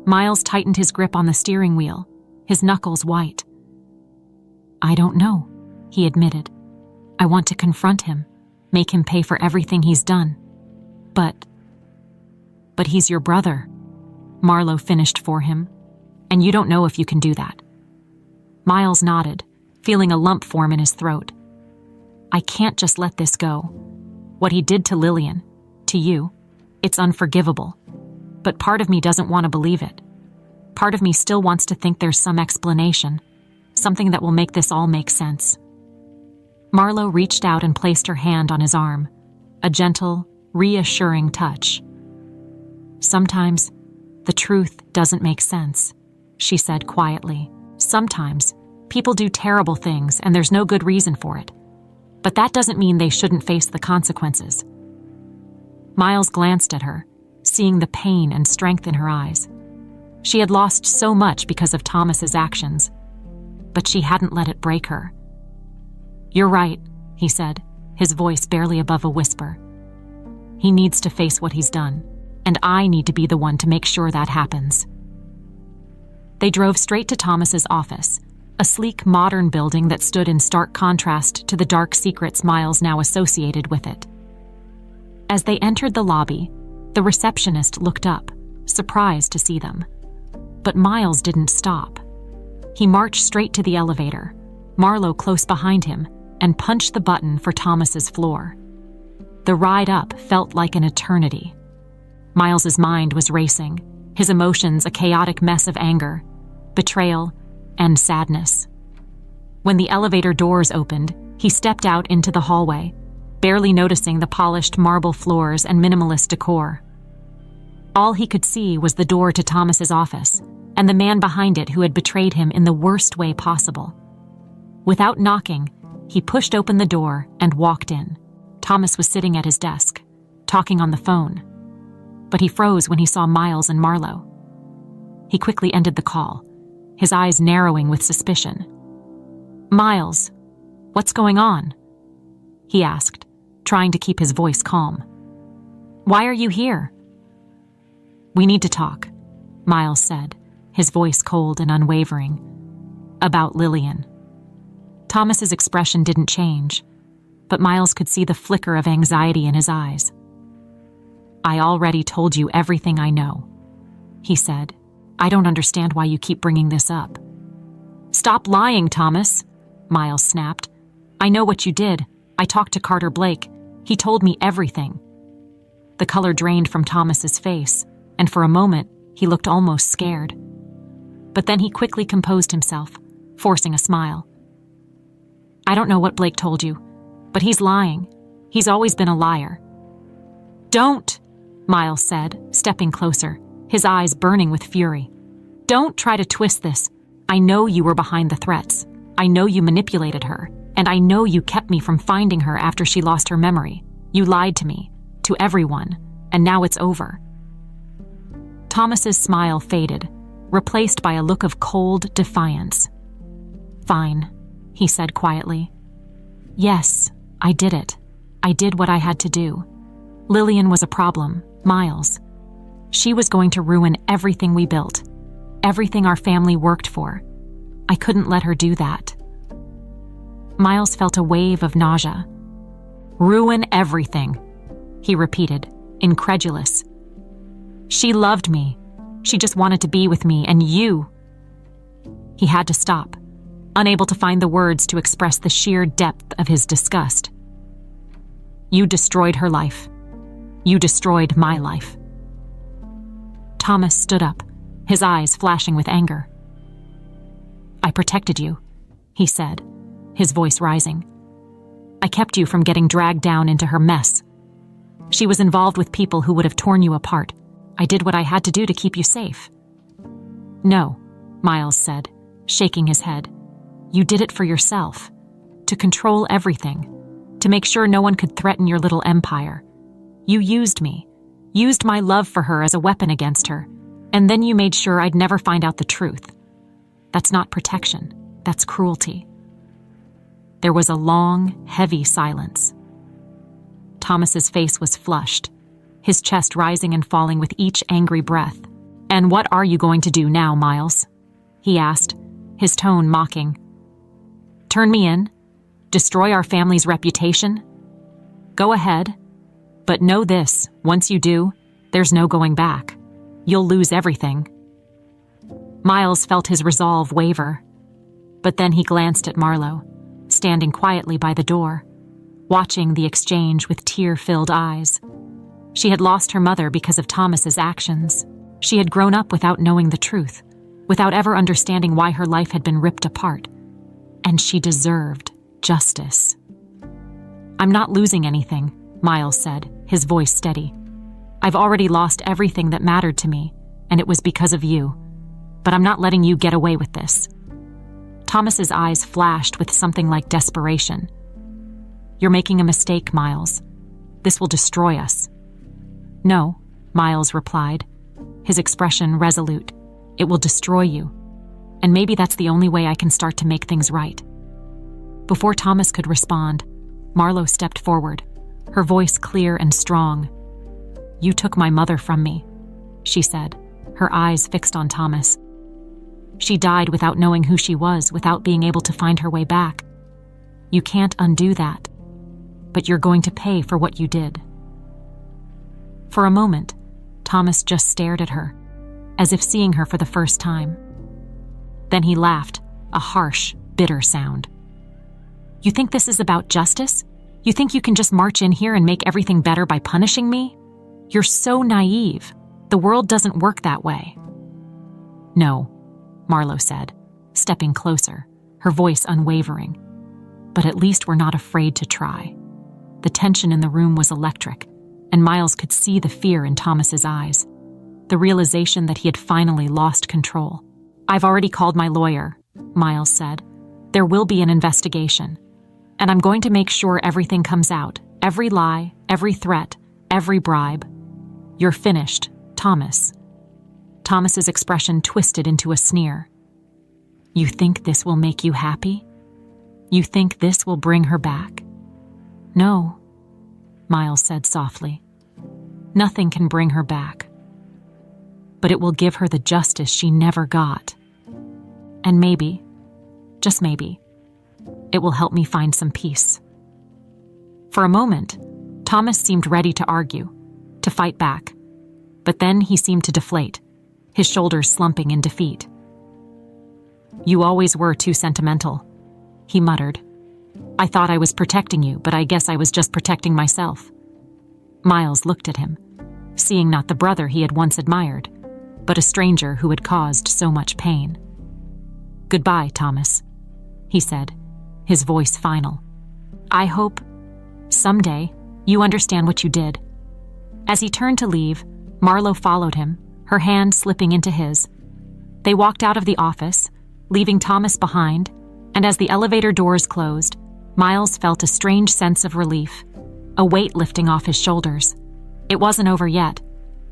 Miles tightened his grip on the steering wheel, his knuckles white. "I don't know," he admitted. "I want to confront him, make him pay for everything he's done. But he's your brother," Marlo finished for him, "and you don't know if you can do that." Miles nodded, feeling a lump form in his throat. "I can't just let this go. What he did to Lillian, to you, it's unforgivable. But part of me doesn't want to believe it. Part of me still wants to think there's some explanation, something that will make this all make sense." Marlo reached out and placed her hand on his arm, a gentle, reassuring touch. "Sometimes, the truth doesn't make sense," she said quietly. "Sometimes, people do terrible things and there's no good reason for it. But that doesn't mean they shouldn't face the consequences." Miles glanced at her, seeing the pain and strength in her eyes. She had lost so much because of Thomas's actions, but she hadn't let it break her. "You're right," he said, his voice barely above a whisper. "He needs to face what he's done, and I need to be the one to make sure that happens." They drove straight to Thomas's office, a sleek, modern building that stood in stark contrast to the dark secrets Miles now associated with it. As they entered the lobby, the receptionist looked up, surprised to see them. But Miles didn't stop. He marched straight to the elevator, Marlo close behind him, and punched the button for Thomas's floor. The ride up felt like an eternity. Miles's mind was racing, his emotions a chaotic mess of anger, betrayal, and sadness. When the elevator doors opened, he stepped out into the hallway, barely noticing the polished marble floors and minimalist decor. All he could see was the door to Thomas's office, and the man behind it who had betrayed him in the worst way possible. Without knocking, he pushed open the door and walked in. Thomas was sitting at his desk, talking on the phone, but he froze when he saw Miles and Marlo. He quickly ended the call, his eyes narrowing with suspicion. "Miles, what's going on?" he asked, trying to keep his voice calm. "Why are you here?" "We need to talk," Miles said, his voice cold and unwavering. "About Lillian." Thomas's expression didn't change, but Miles could see the flicker of anxiety in his eyes. "I already told you everything I know," he said. "I don't understand why you keep bringing this up." "Stop lying, Thomas," Miles snapped. "I know what you did. I talked to Carter Blake. He told me everything." The color drained from Thomas's face, and for a moment, he looked almost scared. But then he quickly composed himself, forcing a smile. "I don't know what Blake told you, but he's lying. He's always been a liar." "Don't," Miles said, stepping closer, his eyes burning with fury. "Don't try to twist this. I know you were behind the threats. I know you manipulated her, and I know you kept me from finding her after she lost her memory. You lied to me, to everyone, and now it's over." Thomas's smile faded, replaced by a look of cold defiance. "Fine," he said quietly. "Yes, I did it. I did what I had to do. Lillian was a problem, Miles. She was going to ruin everything we built, everything our family worked for. I couldn't let her do that." Miles felt a wave of nausea. "Ruin everything," he repeated, incredulous. "She loved me. She just wanted to be with me, and you—" He had to stop, unable to find the words to express the sheer depth of his disgust. "You destroyed her life. You destroyed my life." Thomas stood up, his eyes flashing with anger. "I protected you," he said, his voice rising. "I kept you from getting dragged down into her mess. She was involved with people who would have torn you apart. I did what I had to do to keep you safe." "No," Miles said, shaking his head. "You did it for yourself, to control everything, to make sure no one could threaten your little empire. You used me, used my love for her as a weapon against her, and then you made sure I'd never find out the truth. That's not protection, that's cruelty." There was a long, heavy silence. Thomas's face was flushed, his chest rising and falling with each angry breath. "And what are you going to do now, Miles?" he asked, his tone mocking. "Turn me in? Destroy our family's reputation? Go ahead. But know this, once you do, there's no going back. You'll lose everything." Miles felt his resolve waver. But then he glanced at Marlo, standing quietly by the door, watching the exchange with tear-filled eyes. She had lost her mother because of Thomas's actions. She had grown up without knowing the truth, without ever understanding why her life had been ripped apart. And she deserved justice. "I'm not losing anything," Miles said, his voice steady. "I've already lost everything that mattered to me, and it was because of you. But I'm not letting you get away with this." Thomas's eyes flashed with something like desperation. "You're making a mistake, Miles. This will destroy us." "No," Miles replied, his expression resolute. "It will destroy you. And maybe that's the only way I can start to make things right." Before Thomas could respond, Marlo stepped forward, her voice clear and strong. "You took my mother from me," she said, her eyes fixed on Thomas. "She died without knowing who she was, without being able to find her way back. You can't undo that, but you're going to pay for what you did." For a moment, Thomas just stared at her, as if seeing her for the first time. Then he laughed, a harsh, bitter sound. "You think this is about justice? You think you can just march in here and make everything better by punishing me? You're so naive. The world doesn't work that way." "No," Marlo said, stepping closer, her voice unwavering. "But at least we're not afraid to try." The tension in the room was electric, and Miles could see the fear in Thomas's eyes, the realization that he had finally lost control. "I've already called my lawyer," Miles said. "There will be an investigation, and I'm going to make sure everything comes out, every lie, every threat, every bribe. You're finished, Thomas." Thomas's expression twisted into a sneer. "You think this will make you happy? You think this will bring her back?" "No," Miles said softly. "Nothing can bring her back. But it will give her the justice she never got. And maybe, just maybe, it will help me find some peace." For a moment, Thomas seemed ready to argue, to fight back. But then he seemed to deflate, his shoulders slumping in defeat. "You always were too sentimental," he muttered. "I thought I was protecting you, but I guess I was just protecting myself." Miles looked at him, seeing not the brother he had once admired, but a stranger who had caused so much pain. "Goodbye, Thomas," he said, his voice final. "I hope, someday, you understand what you did." As he turned to leave, Marlo followed him, her hand slipping into his. They walked out of the office, leaving Thomas behind, and as the elevator doors closed, Miles felt a strange sense of relief, a weight lifting off his shoulders. It wasn't over yet.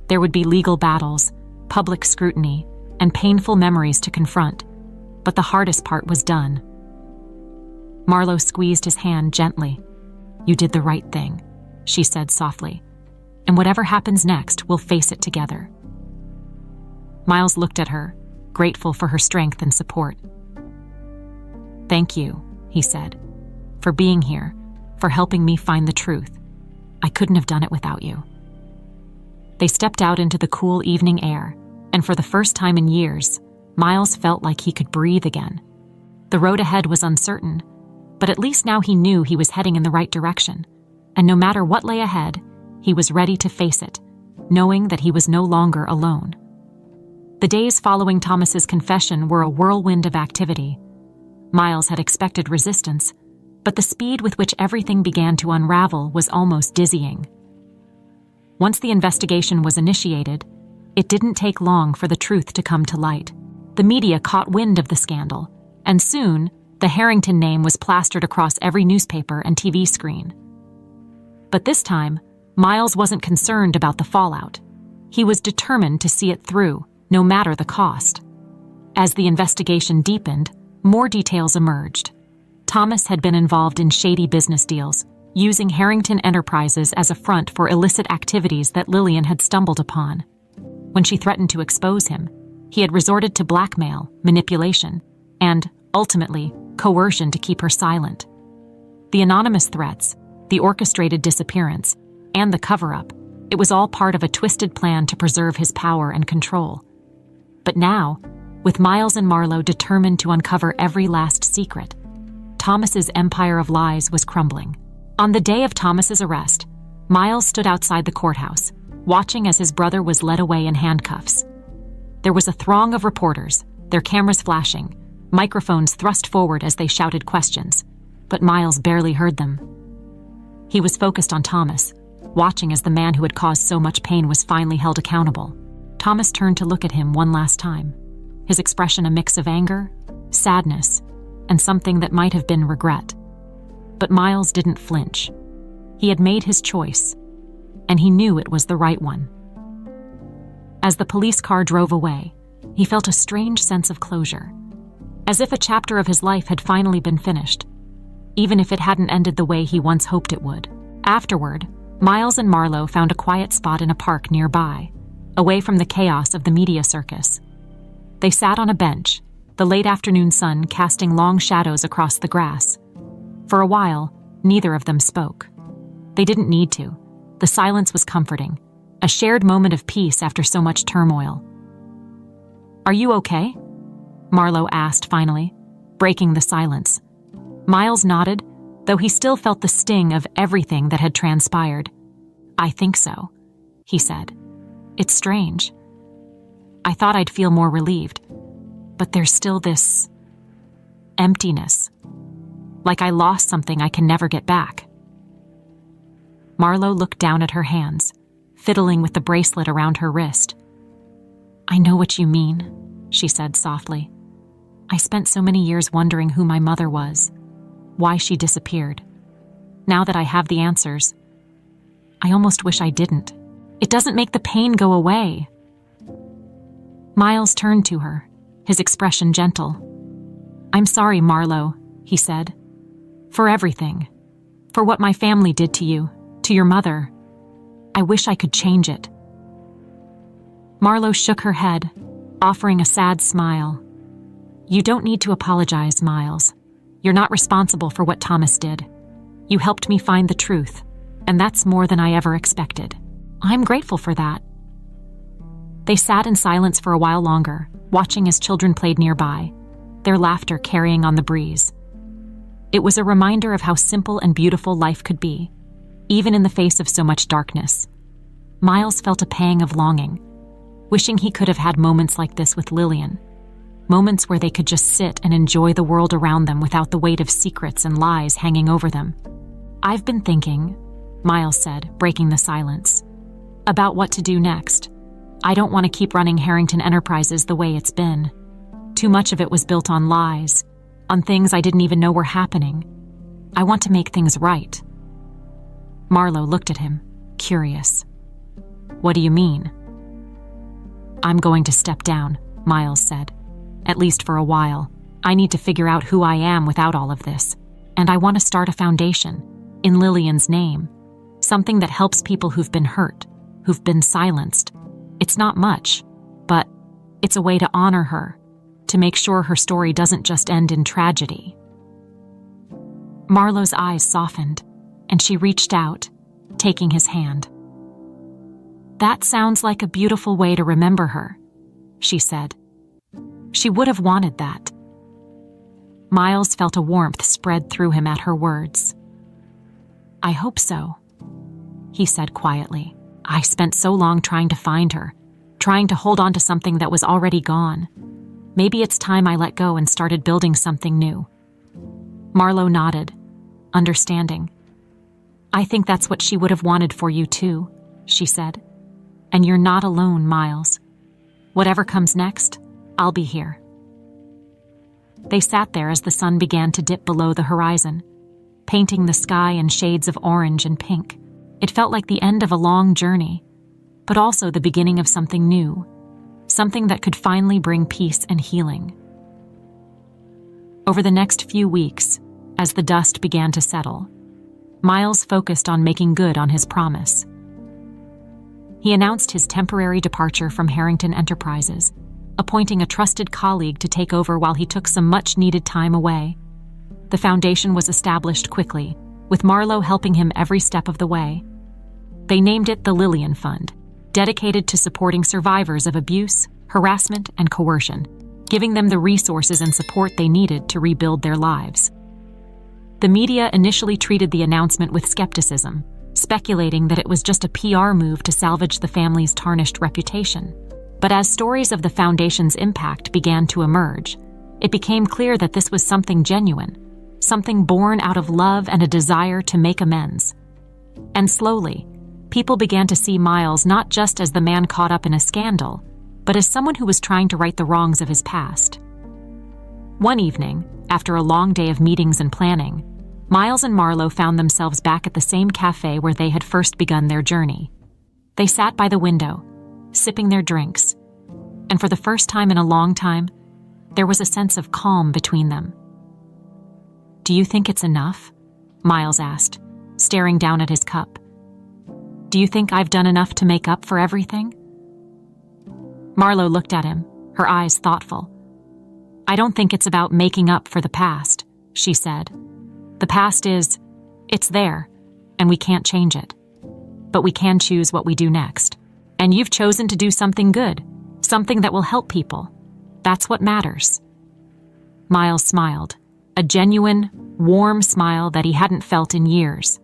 There would be legal battles, public scrutiny, and painful memories to confront, but the hardest part was done. Marlo squeezed his hand gently. "You did the right thing," she said softly. "And whatever happens next, we'll face it together." Miles looked at her, grateful for her strength and support. "Thank you," he said, "for being here, for helping me find the truth. I couldn't have done it without you." They stepped out into the cool evening air, and for the first time in years, Miles felt like he could breathe again. The road ahead was uncertain, but at least now he knew he was heading in the right direction, and no matter what lay ahead, he was ready to face it, knowing that he was no longer alone. The days following Thomas's confession were a whirlwind of activity. Miles had expected resistance, but the speed with which everything began to unravel was almost dizzying. Once the investigation was initiated, it didn't take long for the truth to come to light. The media caught wind of the scandal, and soon, the Harrington name was plastered across every newspaper and TV screen. But this time, Miles wasn't concerned about the fallout. He was determined to see it through, no matter the cost. As the investigation deepened, more details emerged. Thomas had been involved in shady business deals, using Harrington Enterprises as a front for illicit activities that Lillian had stumbled upon. When she threatened to expose him, he had resorted to blackmail, manipulation, and, ultimately, coercion to keep her silent. The anonymous threats, the orchestrated disappearance, and the cover-up, it was all part of a twisted plan to preserve his power and control. But now, with Miles and Marlo determined to uncover every last secret, Thomas's empire of lies was crumbling. On the day of Thomas's arrest, Miles stood outside the courthouse, watching as his brother was led away in handcuffs. There was a throng of reporters, their cameras flashing, microphones thrust forward as they shouted questions, but Miles barely heard them. He was focused on Thomas, watching as the man who had caused so much pain was finally held accountable. Thomas turned to look at him one last time, his expression a mix of anger, sadness, and something that might have been regret. But Miles didn't flinch. He had made his choice, and he knew it was the right one. As the police car drove away, he felt a strange sense of closure, as if a chapter of his life had finally been finished, even if it hadn't ended the way he once hoped it would. Afterward, Miles and Marlo found a quiet spot in a park nearby, away from the chaos of the media circus. They sat on a bench, the late afternoon sun casting long shadows across the grass. For a while, neither of them spoke. They didn't need to. The silence was comforting, a shared moment of peace after so much turmoil. "Are you okay?" Marlo asked finally, breaking the silence. Miles nodded, though he still felt the sting of everything that had transpired. "I think so," he said. "It's strange. I thought I'd feel more relieved, but there's still this emptiness. Like I lost something I can never get back." Marlo looked down at her hands, fiddling with the bracelet around her wrist. "I know what you mean," she said softly. "I spent so many years wondering who my mother was, why she disappeared. Now that I have the answers, I almost wish I didn't. It doesn't make the pain go away." Miles turned to her, his expression gentle. "I'm sorry, Marlo," he said. "For everything. For what my family did to you, to your mother. I wish I could change it." Marlo shook her head, offering a sad smile. "You don't need to apologize, Miles. You're not responsible for what Thomas did. You helped me find the truth, and that's more than I ever expected. I'm grateful for that." They sat in silence for a while longer, watching as children played nearby, their laughter carrying on the breeze. It was a reminder of how simple and beautiful life could be, even in the face of so much darkness. Miles felt a pang of longing, wishing he could have had moments like this with Lillian, moments where they could just sit and enjoy the world around them without the weight of secrets and lies hanging over them. "I've been thinking," Miles said, breaking the silence, "about what to do next. I don't want to keep running Harrington Enterprises the way it's been. Too much of it was built on lies, on things I didn't even know were happening. I want to make things right." Marlo looked at him, curious. "What do you mean?" "I'm going to step down," Miles said. "At least for a while. I need to figure out who I am without all of this. And I want to start a foundation, in Lillian's name. Something that helps people who've been hurt, who've been silenced. It's not much, but it's a way to honor her, to make sure her story doesn't just end in tragedy." Marlowe's eyes softened, and she reached out, taking his hand. "That sounds like a beautiful way to remember her," she said. "She would have wanted that." Miles felt a warmth spread through him at her words. "I hope so," he said quietly. "I spent so long trying to find her, trying to hold on to something that was already gone. Maybe it's time I let go and started building something new." Marlowe nodded, understanding. "I think that's what she would have wanted for you too," she said. "And you're not alone, Miles. Whatever comes next, I'll be here." They sat there as the sun began to dip below the horizon, painting the sky in shades of orange and pink. It felt like the end of a long journey, but also the beginning of something new, something that could finally bring peace and healing. Over the next few weeks, as the dust began to settle, Miles focused on making good on his promise. He announced his temporary departure from Harrington Enterprises, appointing a trusted colleague to take over while he took some much-needed time away. The foundation was established quickly, with Marlowe helping him every step of the way. They named it the Lillian Fund, dedicated to supporting survivors of abuse, harassment, and coercion, giving them the resources and support they needed to rebuild their lives. The media initially treated the announcement with skepticism, speculating that it was just a PR move to salvage the family's tarnished reputation. But as stories of the foundation's impact began to emerge, it became clear that this was something genuine, something born out of love and a desire to make amends. And slowly, people began to see Miles not just as the man caught up in a scandal, but as someone who was trying to right the wrongs of his past. One evening, after a long day of meetings and planning, Miles and Marlowe found themselves back at the same cafe where they had first begun their journey. They sat by the window, sipping their drinks, and for the first time in a long time, there was a sense of calm between them. "Do you think it's enough?" Miles asked, staring down at his cup. "Do you think I've done enough to make up for everything?" Marlowe looked at him, her eyes thoughtful. "I don't think it's about making up for the past," she said. "The past it's there, and we can't change it. But we can choose what we do next. And you've chosen to do something good, something that will help people. That's what matters." Miles smiled, a genuine, warm smile that he hadn't felt in years.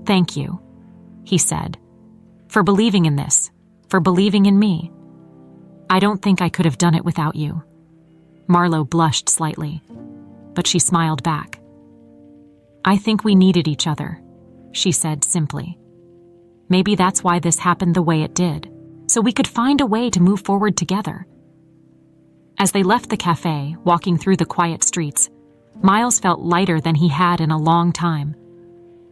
"Thank you," he said, "for believing in this, for believing in me. I don't think I could have done it without you." Marlowe blushed slightly, but she smiled back. "I think we needed each other," she said simply. "Maybe that's why this happened the way it did, so we could find a way to move forward together." As they left the cafe, walking through the quiet streets, Miles felt lighter than he had in a long time.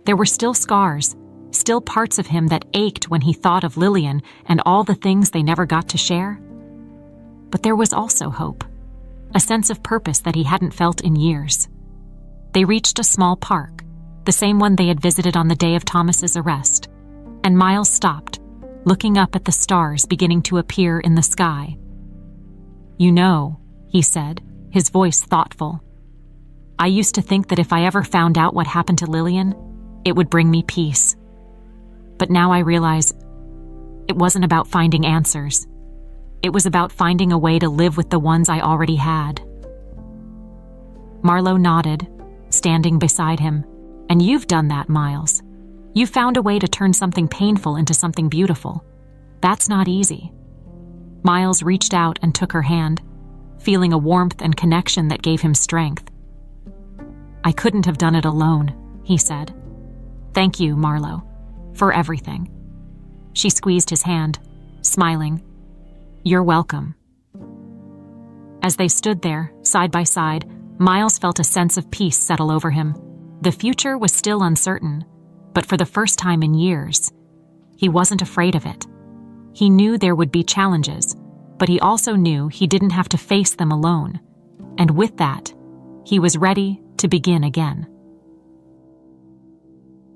There were still scars, still parts of him that ached when he thought of Lillian and all the things they never got to share. But there was also hope, a sense of purpose that he hadn't felt in years. They reached a small park, the same one they had visited on the day of Thomas's arrest, and Miles stopped, looking up at the stars beginning to appear in the sky. "You know," he said, his voice thoughtful, "I used to think that if I ever found out what happened to Lillian, it would bring me peace. But now I realize it wasn't about finding answers. It was about finding a way to live with the ones I already had." Marlowe nodded, standing beside him. "And you've done that, Miles. You found a way to turn something painful into something beautiful. That's not easy." Miles reached out and took her hand, feeling a warmth and connection that gave him strength. "I couldn't have done it alone," he said. "Thank you, Marlowe, for everything." She squeezed his hand, smiling. "You're welcome." As they stood there, side by side, Miles felt a sense of peace settle over him. The future was still uncertain, but for the first time in years, He wasn't afraid of it. He knew there would be challenges, but he also knew he didn't have to face them alone. And with that, he was ready to begin again.